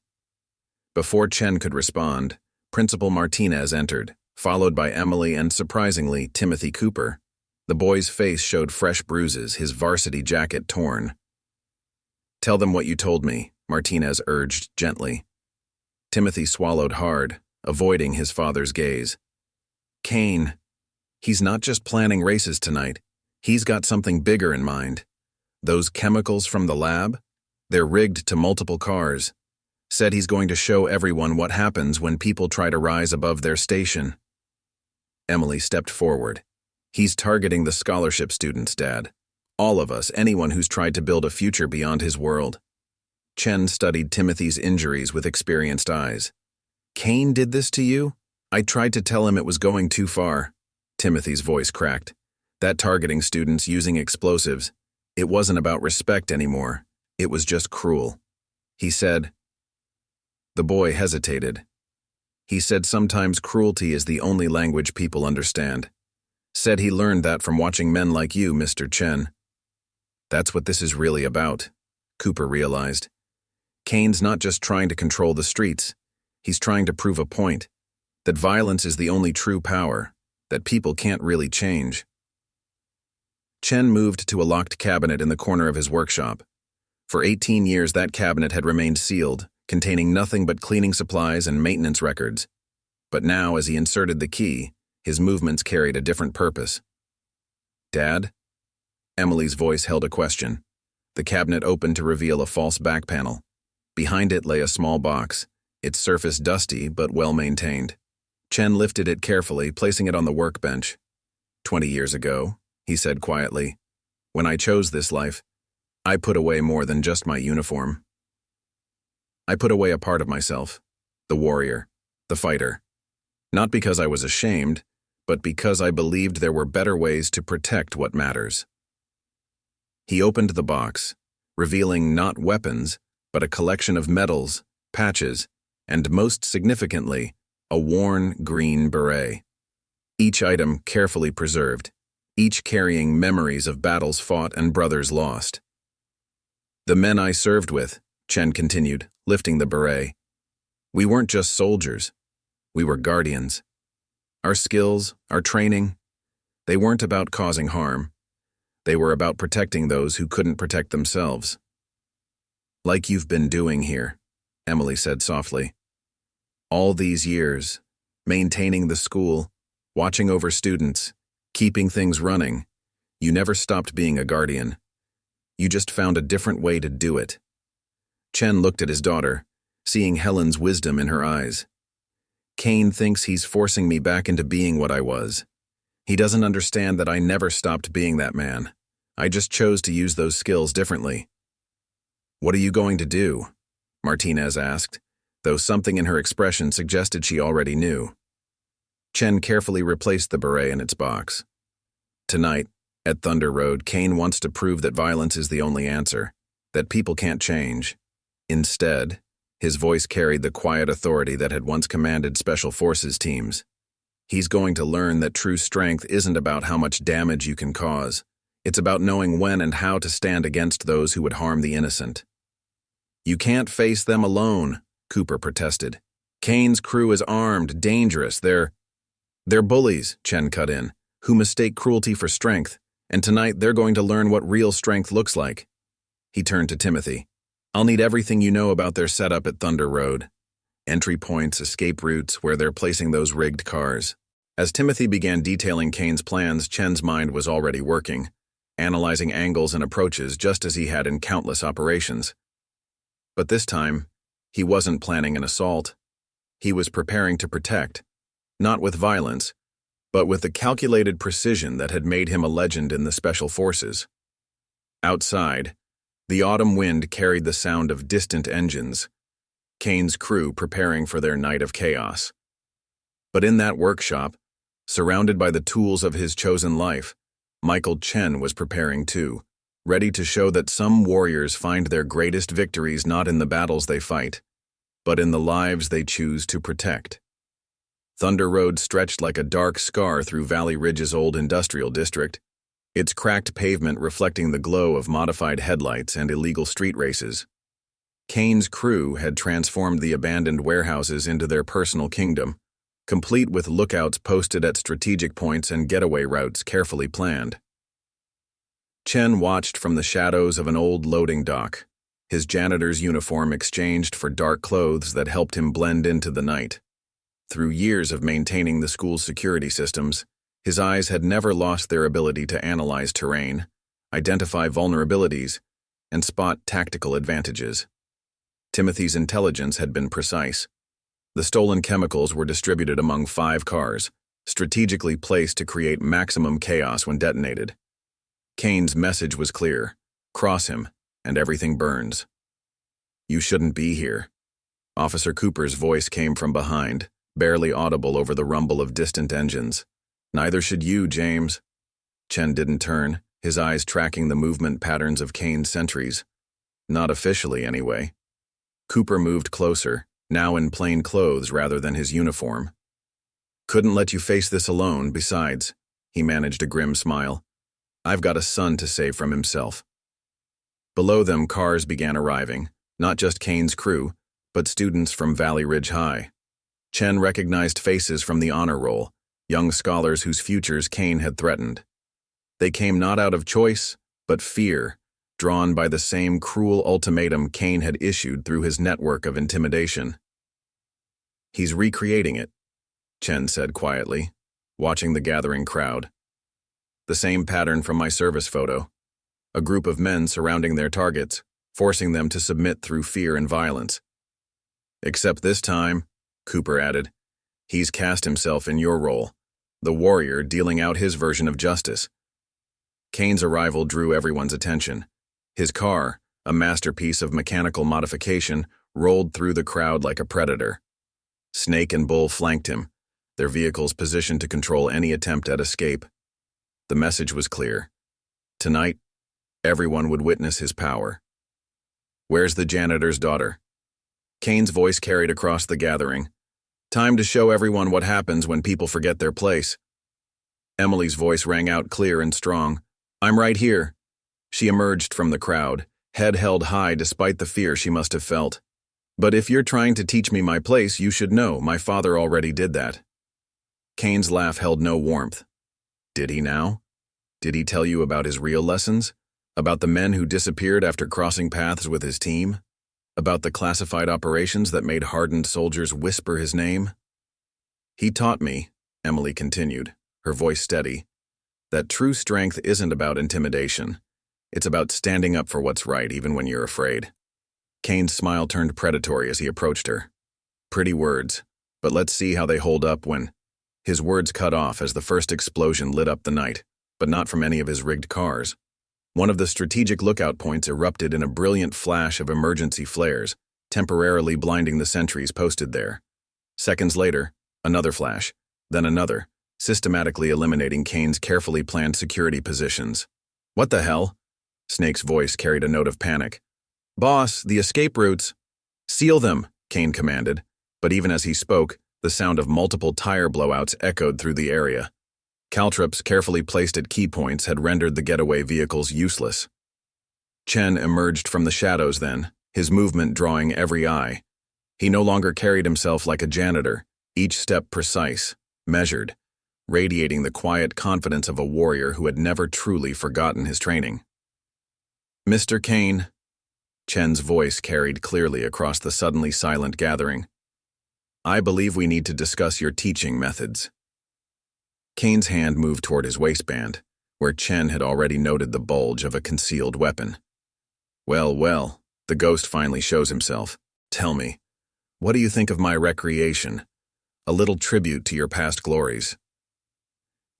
Before Chen could respond, Principal Martinez entered, followed by Emily and, surprisingly, Timothy Cooper. The boy's face showed fresh bruises, his varsity jacket torn. Tell them what you told me, Martinez urged gently. Timothy swallowed hard, avoiding his father's gaze. Kane, he's not just planning races tonight. He's got something bigger in mind. Those chemicals from the lab? They're rigged to multiple cars. Said he's going to show everyone what happens when people try to rise above their station. Emily stepped forward. He's targeting the scholarship students, Dad. All of us, anyone who's tried to build a future beyond his world. Chen studied Timothy's injuries with experienced eyes. Kane did this to you? I tried to tell him it was going too far. Timothy's voice cracked. That targeting students using explosives, it wasn't about respect anymore. It was just cruel. He said. The boy hesitated. He said sometimes cruelty is the only language people understand. Said he learned that from watching men like you, Mr. Chen. That's what this is really about, Cooper realized. Kane's not just trying to control the streets. He's trying to prove a point, that violence is the only true power, that people can't really change. Chen moved to a locked cabinet in the corner of his workshop. For 18 years, that cabinet had remained sealed, containing nothing but cleaning supplies and maintenance records. But now, as he inserted the key, his movements carried a different purpose. Dad? Emily's voice held a question. The cabinet opened to reveal a false back panel. Behind it lay a small box, its surface dusty but well-maintained. Chen lifted it carefully, placing it on the workbench. 20 years ago, he said quietly, when I chose this life, I put away more than just my uniform. I put away a part of myself, the warrior, the fighter. Not because I was ashamed, but because I believed there were better ways to protect what matters. He opened the box, revealing not weapons, but a collection of medals, patches, and most significantly, a worn green beret. Each item carefully preserved, each carrying memories of battles fought and brothers lost. The men I served with, Chen continued, lifting the beret. We weren't just soldiers. We were guardians. Our skills, our training, they weren't about causing harm. They were about protecting those who couldn't protect themselves. Like you've been doing here, Emily said softly. All these years, maintaining the school, watching over students, keeping things running, you never stopped being a guardian. You just found a different way to do it. Chen looked at his daughter, seeing Helen's wisdom in her eyes. Kane thinks he's forcing me back into being what I was. He doesn't understand that I never stopped being that man. I just chose to use those skills differently. What are you going to do? Martinez asked, though something in her expression suggested she already knew. Chen carefully replaced the beret in its box. Tonight, at Thunder Road, Kane wants to prove that violence is the only answer, that people can't change. Instead, his voice carried the quiet authority that had once commanded Special Forces teams. He's going to learn that true strength isn't about how much damage you can cause. It's about knowing when and how to stand against those who would harm the innocent. You can't face them alone, Cooper protested. Kane's crew is armed, dangerous. They're bullies, Chen cut in, who mistake cruelty for strength, and tonight they're going to learn what real strength looks like. He turned to Timothy. I'll need everything you know about their setup at Thunder Road. Entry points, escape routes, where they're placing those rigged cars. As Timothy began detailing Kane's plans, Chen's mind was already working, analyzing angles and approaches just as he had in countless operations. But this time, he wasn't planning an assault. He was preparing to protect, not with violence, but with the calculated precision that had made him a legend in the Special Forces. Outside, the autumn wind carried the sound of distant engines, Kane's crew preparing for their night of chaos. But in that workshop, surrounded by the tools of his chosen life, Michael Chen was preparing too, ready to show that some warriors find their greatest victories not in the battles they fight, but in the lives they choose to protect. Thunder Road stretched like a dark scar through Valley Ridge's old industrial district, its cracked pavement reflecting the glow of modified headlights and illegal street races. Kane's crew had transformed the abandoned warehouses into their personal kingdom, complete with lookouts posted at strategic points and getaway routes carefully planned. Chen watched from the shadows of an old loading dock, his janitor's uniform exchanged for dark clothes that helped him blend into the night. Through years of maintaining the school's security systems, his eyes had never lost their ability to analyze terrain, identify vulnerabilities, and spot tactical advantages. Timothy's intelligence had been precise. The stolen chemicals were distributed among 5 cars, strategically placed to create maximum chaos when detonated. Kane's message was clear: cross him, and everything burns. You shouldn't be here. Officer Cooper's voice came from behind, barely audible over the rumble of distant engines. Neither should you, James. Chen didn't turn, his eyes tracking the movement patterns of Kane's sentries. Not officially, anyway. Cooper moved closer, now in plain clothes rather than his uniform. Couldn't let you face this alone, besides, he managed a grim smile. I've got a son to save from himself. Below them, cars began arriving, not just Kane's crew, but students from Valley Ridge High. Chen recognized faces from the honor roll, young scholars whose futures Kane had threatened. They came not out of choice, but fear, drawn by the same cruel ultimatum Kane had issued through his network of intimidation. He's recreating it, Chen said quietly, watching the gathering crowd. The same pattern from my service photo. A group of men surrounding their targets, forcing them to submit through fear and violence. Except this time, Cooper added, he's cast himself in your role, the warrior dealing out his version of justice. Kane's arrival drew everyone's attention. His car, a masterpiece of mechanical modification, rolled through the crowd like a predator. Snake and Bull flanked him, their vehicles positioned to control any attempt at escape. The message was clear. Tonight, everyone would witness his power. Where's the janitor's daughter? Kane's voice carried across the gathering. Time to show everyone what happens when people forget their place. Emily's voice rang out clear and strong. I'm right here. She emerged from the crowd, head held high despite the fear she must have felt. But if you're trying to teach me my place, you should know my father already did that. Kane's laugh held no warmth. Did he now? Did he tell you about his real lessons? About the men who disappeared after crossing paths with his team? About the classified operations that made hardened soldiers whisper his name? He taught me, Emily continued, her voice steady, that true strength isn't about intimidation. It's about standing up for what's right even when you're afraid. Kane's smile turned predatory as he approached her. Pretty words, but let's see how they hold up when... His words cut off as the first explosion lit up the night, but not from any of his rigged cars. One of the strategic lookout points erupted in a brilliant flash of emergency flares, temporarily blinding the sentries posted there. Seconds later, another flash, then another, systematically eliminating Kane's carefully planned security positions. What the hell? Snake's voice carried a note of panic. Boss, the escape routes. Seal them, Kane commanded, but even as he spoke, the sound of multiple tire blowouts echoed through the area. Caltrops carefully placed at key points had rendered the getaway vehicles useless. Chen emerged from the shadows then, his movement drawing every eye. He no longer carried himself like a janitor, each step precise, measured, radiating the quiet confidence of a warrior who had never truly forgotten his training. Mr. Kane, Chen's voice carried clearly across the suddenly silent gathering. I believe we need to discuss your teaching methods. Kane's hand moved toward his waistband, where Chen had already noted the bulge of a concealed weapon. Well, the ghost finally shows himself. Tell me, what do you think of my recreation? A little tribute to your past glories.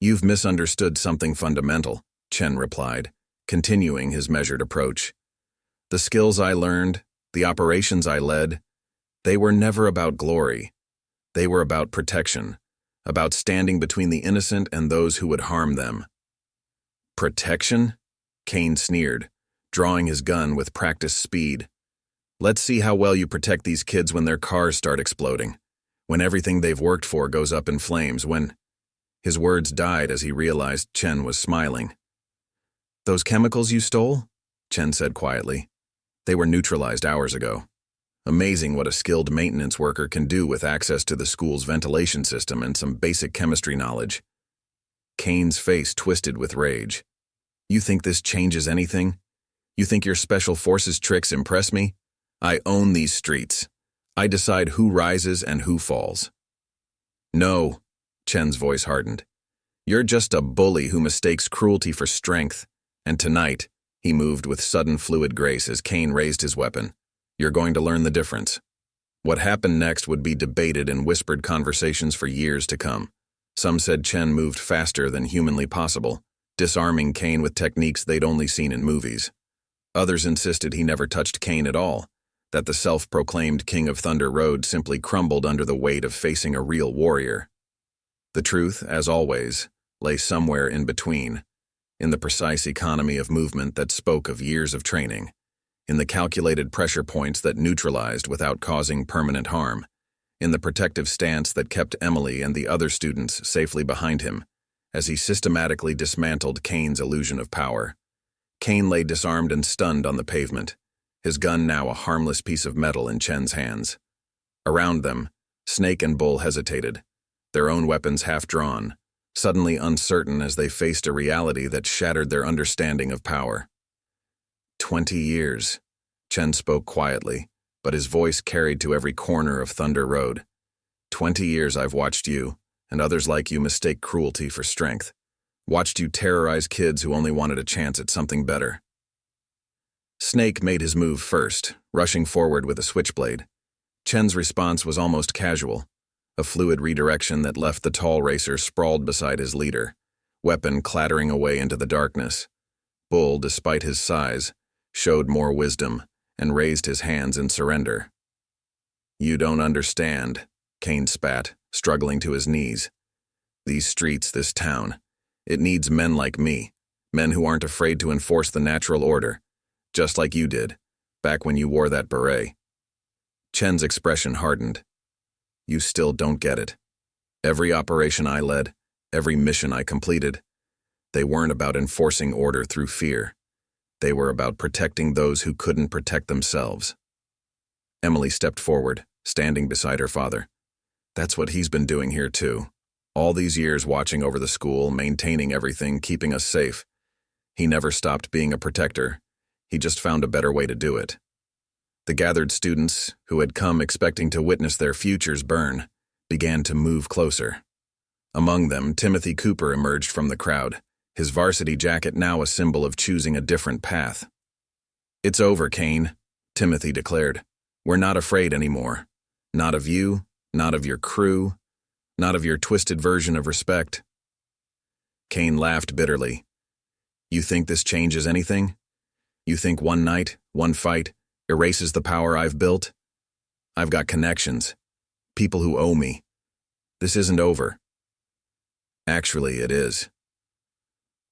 You've misunderstood something fundamental, Chen replied, continuing his measured approach. The skills I learned, the operations I led, they were never about glory. They were about protection, about standing between the innocent and those who would harm them. Protection? Kane sneered, drawing his gun with practiced speed. Let's see how well you protect these kids when their cars start exploding, when everything they've worked for goes up in flames, when... His words died as he realized Chen was smiling. Those chemicals you stole? Chen said quietly. They were neutralized hours ago. Amazing what a skilled maintenance worker can do with access to the school's ventilation system and some basic chemistry knowledge. Kane's face twisted with rage. You think this changes anything? You think your special forces tricks impress me? I own these streets. I decide who rises and who falls. No, Chen's voice hardened. You're just a bully who mistakes cruelty for strength. And tonight, he moved with sudden fluid grace as Kane raised his weapon. You're going to learn the difference. What happened next would be debated in whispered conversations for years to come. Some said Chen moved faster than humanly possible, disarming Kane with techniques they'd only seen in movies. Others insisted he never touched Kane at all, that the self-proclaimed King of Thunder Road simply crumbled under the weight of facing a real warrior. The truth, as always, lay somewhere in between, in the precise economy of movement that spoke of years of training, in the calculated pressure points that neutralized without causing permanent harm, in the protective stance that kept Emily and the other students safely behind him, as he systematically dismantled Kane's illusion of power. Kane lay disarmed and stunned on the pavement, his gun now a harmless piece of metal in Chen's hands. Around them, Snake and Bull hesitated, their own weapons half drawn, suddenly uncertain as they faced a reality that shattered their understanding of power. 20 years, Chen spoke quietly, but his voice carried to every corner of Thunder Road. 20 years I've watched you, and others like you mistake cruelty for strength. Watched you terrorize kids who only wanted a chance at something better. Snake made his move first, rushing forward with a switchblade. Chen's response was almost casual, a fluid redirection that left the tall racer sprawled beside his leader, weapon clattering away into the darkness. Bull, despite his size, showed more wisdom and raised his hands in surrender. You don't understand, Kane spat, struggling to his knees. These streets, this town, it needs men like me, men who aren't afraid to enforce the natural order, just like you did, back when you wore that beret. Chen's expression hardened. You still don't get it. Every operation I led, Every mission I completed, they weren't about enforcing order through fear. They were about protecting those who couldn't protect themselves. Emily stepped forward, standing beside her father. That's what he's been doing here too. All these years watching over the school, maintaining everything, keeping us safe. He never stopped being a protector. He just found a better way to do it. The gathered students, who had come expecting to witness their futures burn, began to move closer. Among them, Timothy Cooper emerged from the crowd, his varsity jacket now a symbol of choosing a different path. "It's over, Kane," Timothy declared. "We're not afraid anymore. Not of you, not of your crew, not of your twisted version of respect." Kane laughed bitterly. "You think this changes anything? You think one night, one fight, erases the power I've built? I've got connections, people who owe me. This isn't over." "Actually, it is."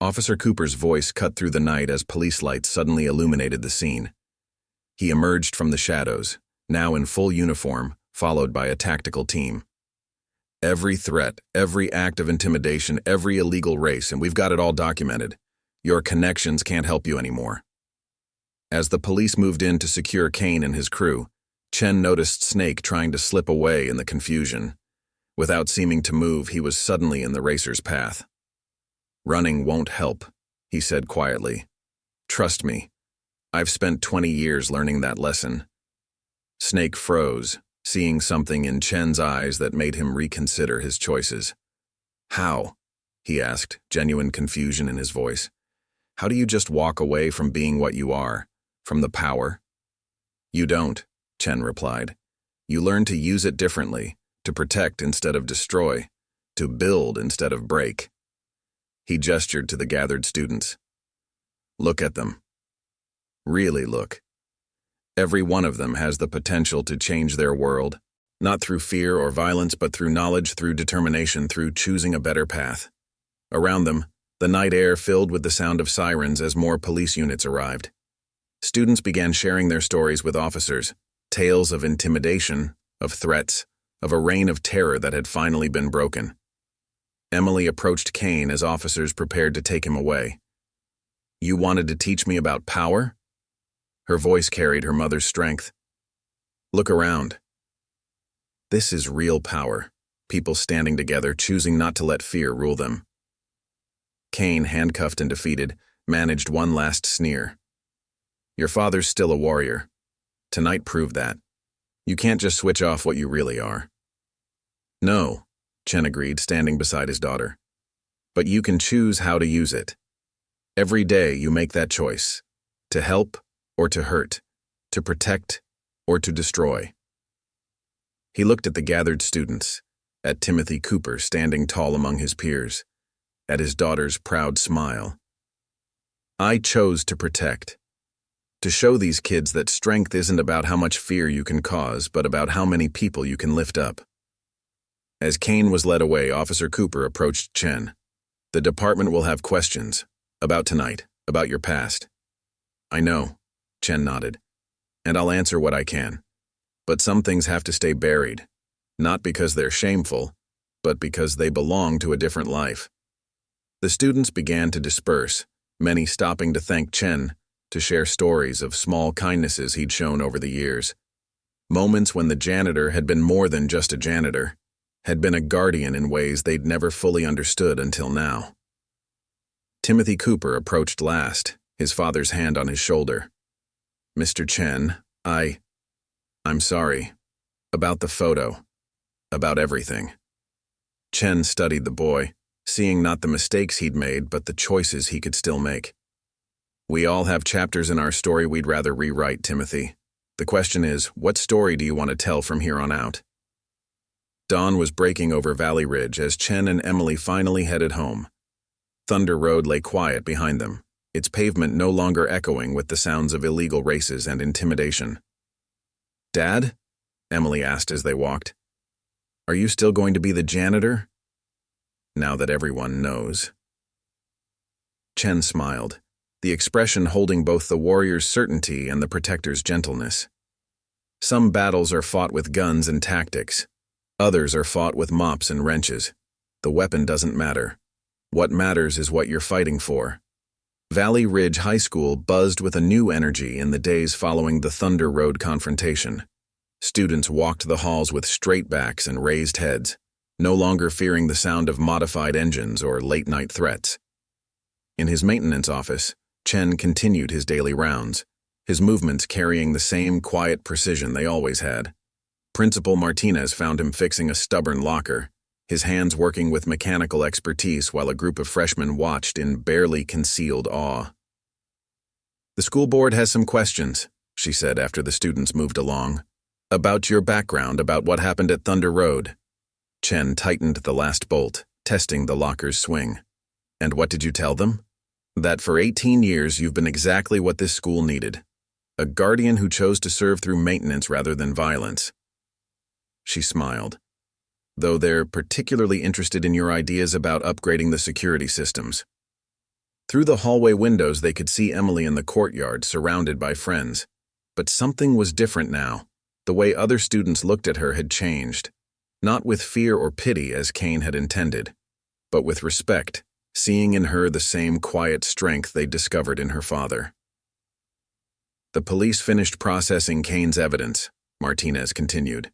Officer Cooper's voice cut through the night as police lights suddenly illuminated the scene. He emerged from the shadows, now in full uniform, followed by a tactical team. "Every threat, every act of intimidation, every illegal race, and we've got it all documented. Your connections can't help you anymore." As the police moved in to secure Kane and his crew, Chen noticed Snake trying to slip away in the confusion. Without seeming to move, he was suddenly in the racer's path. "Running won't help," he said quietly. "Trust me. I've spent 20 years learning that lesson." Snake froze, seeing something in Chen's eyes that made him reconsider his choices. "How?" he asked, genuine confusion in his voice. "How do you just walk away from being what you are, from the power?" "You don't," Chen replied. "You learn to use it differently, to protect instead of destroy, to build instead of break." He gestured to the gathered students. "Look at them. Really look. Every one of them has the potential to change their world, not through fear or violence, but through knowledge, through determination, through choosing a better path." Around them, the night air filled with the sound of sirens as more police units arrived. Students began sharing their stories with officers, tales of intimidation, of threats, of a reign of terror that had finally been broken. Emily approached Kane as officers prepared to take him away. "You wanted to teach me about power?" Her voice carried her mother's strength. "Look around. This is real power, people standing together, choosing not to let fear rule them." Kane, handcuffed and defeated, managed one last sneer. "Your father's still a warrior. Tonight proved that. You can't just switch off what you really are." "No," Chen agreed, standing beside his daughter. "But you can choose how to use it. Every day you make that choice, to help or to hurt, to protect or to destroy." He looked at the gathered students, at Timothy Cooper standing tall among his peers, at his daughter's proud smile. "I chose to protect. To show these kids that strength isn't about how much fear you can cause, but about how many people you can lift up." As Kane was led away, Officer Cooper approached Chen. "The department will have questions. About tonight, about your past." "I know," Chen nodded. "And I'll answer what I can. But some things have to stay buried, not because they're shameful, but because they belong to a different life." The students began to disperse, many stopping to thank Chen, to share stories of small kindnesses he'd shown over the years. Moments when the janitor had been more than just a janitor, had been a guardian in ways they'd never fully understood until now. Timothy Cooper approached last, his father's hand on his shoulder. "Mr. Chen, I'm sorry. About the photo. About everything." Chen studied the boy, seeing not the mistakes he'd made, but the choices he could still make. "We all have chapters in our story we'd rather rewrite, Timothy. The question is, what story do you want to tell from here on out?" Dawn was breaking over Valley Ridge as Chen and Emily finally headed home. Thunder Road lay quiet behind them, its pavement no longer echoing with the sounds of illegal races and intimidation. "Dad?" Emily asked as they walked. "Are you still going to be the janitor?" "Now that everyone knows." Chen smiled, the expression holding both the warrior's certainty and the protector's gentleness. "Some battles are fought with guns and tactics. Others are fought with mops and wrenches. The weapon doesn't matter. What matters is what you're fighting for. Valley Ridge High School buzzed with a new energy in the days following the Thunder Road confrontation. Students walked the halls with straight backs and raised heads, no longer fearing the sound of modified engines or late-night threats. In his maintenance office, Chen continued his daily rounds, his movements carrying the same quiet precision they always had. Principal Martinez found him fixing a stubborn locker, his hands working with mechanical expertise while a group of freshmen watched in barely concealed awe. "The school board has some questions," she said after the students moved along. "About your background, about what happened at Thunder Road." Chen tightened the last bolt, testing the locker's swing. "And what did you tell them?" "That for 18 years you've been exactly what this school needed. A guardian who chose to serve through maintenance rather than violence." She smiled. "Though they're particularly interested in your ideas about upgrading the security systems." Through the hallway windows they could see Emily in the courtyard, surrounded by friends. But something was different now. The way other students looked at her had changed. Not with fear or pity as Kane had intended, but with respect, seeing in her the same quiet strength they'd discovered in her father. "The police finished processing Kane's evidence," Martinez continued.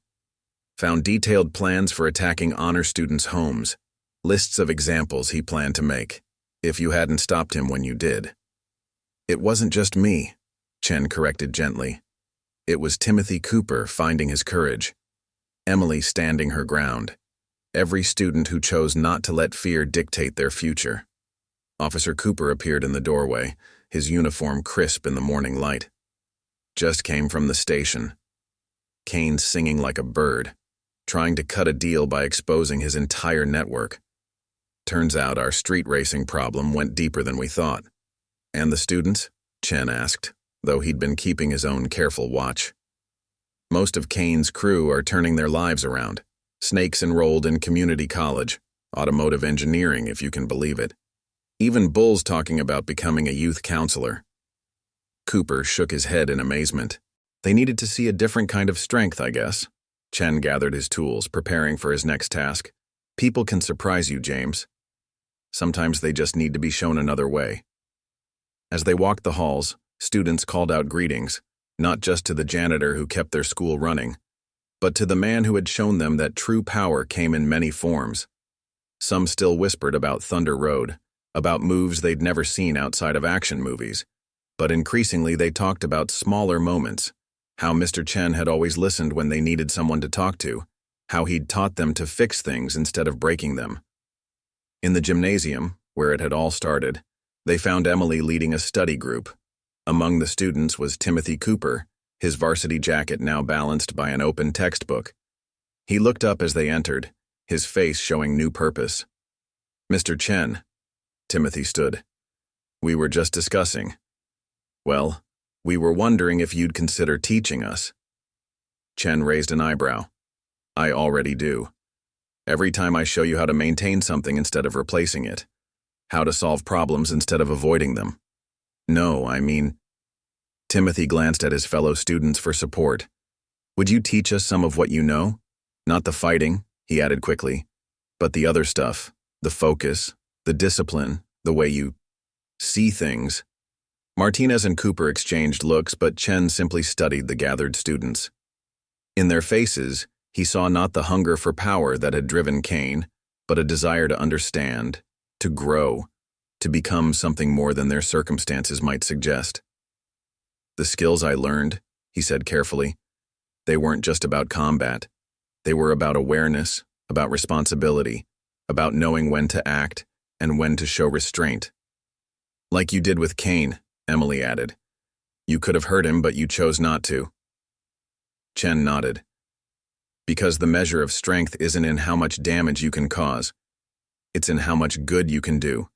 "Found detailed plans for attacking honor students' homes, lists of examples he planned to make, if you hadn't stopped him when you did." "It wasn't just me," Chen corrected gently. "It was Timothy Cooper finding his courage, Emily standing her ground, every student who chose not to let fear dictate their future." Officer Cooper appeared in the doorway, his uniform crisp in the morning light. "Just came from the station." Kane singing like a bird, trying to cut a deal by exposing his entire network. "Turns out our street racing problem went deeper than we thought." "And the students?" Chen asked, though he'd been keeping his own careful watch. "Most of Kane's crew are turning their lives around. Snakes enrolled in community college, automotive engineering if you can believe it. Even Bull's talking about becoming a youth counselor." Cooper shook his head in amazement. "They needed to see a different kind of strength, I guess." Chen gathered his tools, preparing for his next task. "People can surprise you, James. Sometimes they just need to be shown another way." As they walked the halls, students called out greetings, not just to the janitor who kept their school running, but to the man who had shown them that true power came in many forms. Some still whispered about Thunder Road, about moves they'd never seen outside of action movies, but increasingly they talked about smaller moments, how Mr. Chen had always listened when they needed someone to talk to, how he'd taught them to fix things instead of breaking them. In the gymnasium, where it had all started, they found Emily leading a study group. Among the students was Timothy Cooper, his varsity jacket now balanced by an open textbook. He looked up as they entered, his face showing new purpose. "Mr. Chen," Timothy stood. "We were just discussing. Well, we were wondering if you'd consider teaching us." Chen raised an eyebrow. "I already do. Every time I show you how to maintain something instead of replacing it, how to solve problems instead of avoiding them. No, I mean..." Timothy glanced at his fellow students for support. "Would you teach us some of what you know? Not the fighting," he added quickly, "but the other stuff, the focus, the discipline, the way you see things." Martinez and Cooper exchanged looks, but Chen simply studied the gathered students. In their faces, he saw not the hunger for power that had driven Kane, but a desire to understand, to grow, to become something more than their circumstances might suggest. "The skills I learned," he said carefully, "they weren't just about combat. They were about awareness, about responsibility, about knowing when to act and when to show restraint." "Like you did with Kane," Emily added. "You could have hurt him, but you chose not to." Chen nodded. "Because the measure of strength isn't in how much damage you can cause. It's in how much good you can do,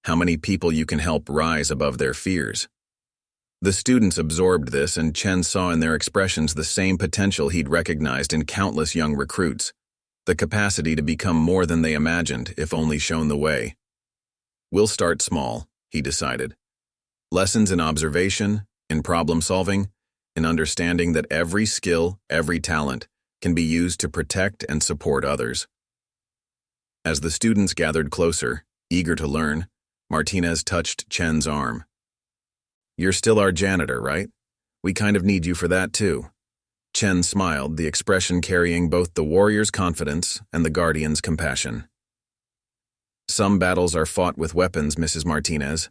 how many people you can help rise above their fears." The students absorbed this, and Chen saw in their expressions the same potential he'd recognized in countless young recruits, the capacity to become more than they imagined if only shown the way. "We'll start small," he decided. "Lessons in observation, in problem solving, in understanding that every skill, every talent, can be used to protect and support others." As the students gathered closer, eager to learn, Martinez touched Chen's arm. "You're still our janitor, right? We kind of need you for that, too." Chen smiled, the expression carrying both the warrior's confidence and the guardian's compassion. "Some battles are fought with weapons, Mrs. Martinez.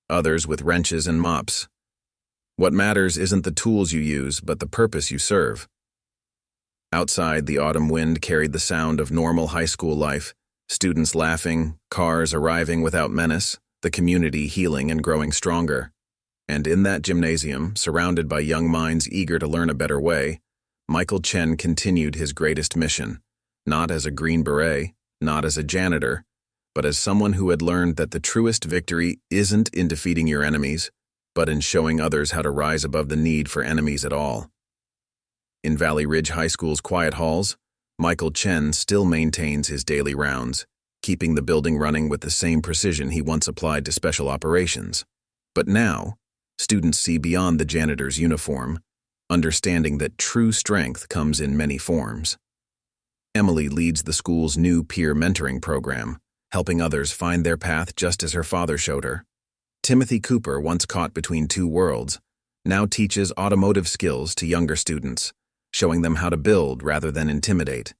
Others with wrenches and mops. What matters isn't the tools you use, but the purpose you serve." Outside, the autumn wind carried the sound of normal high school life, students laughing, cars arriving without menace, the community healing and growing stronger. And in that gymnasium, surrounded by young minds eager to learn a better way, Michael Chen continued his greatest mission, not as a Green Beret, not as a janitor, but as someone who had learned that the truest victory isn't in defeating your enemies, but in showing others how to rise above the need for enemies at all. In Valley Ridge High School's quiet halls, Michael Chen still maintains his daily rounds, keeping the building running with the same precision he once applied to special operations. But now, students see beyond the janitor's uniform, understanding that true strength comes in many forms. Emily leads the school's new peer mentoring program, helping others find their path just as her father showed her. Timothy Cooper, once caught between two worlds, now teaches automotive skills to younger students, showing them how to build rather than intimidate.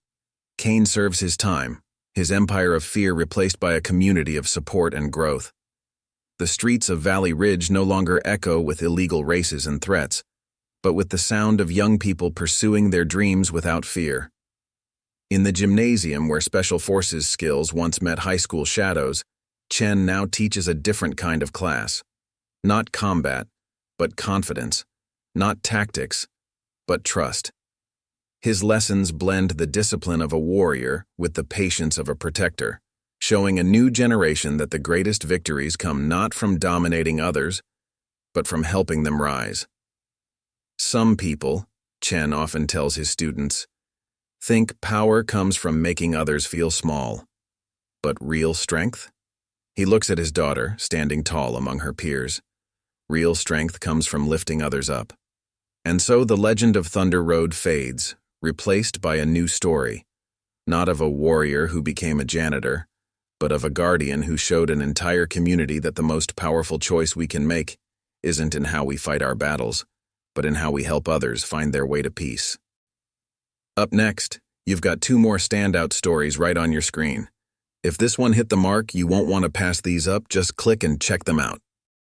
Kane serves his time, his empire of fear replaced by a community of support and growth. The streets of Valley Ridge no longer echo with illegal races and threats, but with the sound of young people pursuing their dreams without fear. In the gymnasium where special forces skills once met high school shadows, Chen now teaches a different kind of class. Not combat, but confidence. Not tactics, but trust. His lessons blend the discipline of a warrior with the patience of a protector, showing a new generation that the greatest victories come not from dominating others, but from helping them rise. Some people, Chen often tells his students, think power comes from making others feel small. But real strength? He looks at his daughter, standing tall among her peers. Real strength comes from lifting others up. And so the legend of Thunder Road fades, replaced by a new story, not of a warrior who became a janitor, but of a guardian who showed an entire community that the most powerful choice we can make isn't in how we fight our battles, but in how we help others find their way to peace. Up next, you've got two more standout stories right on your screen. If this one hit the mark, you won't want to pass these up, just click and check them out.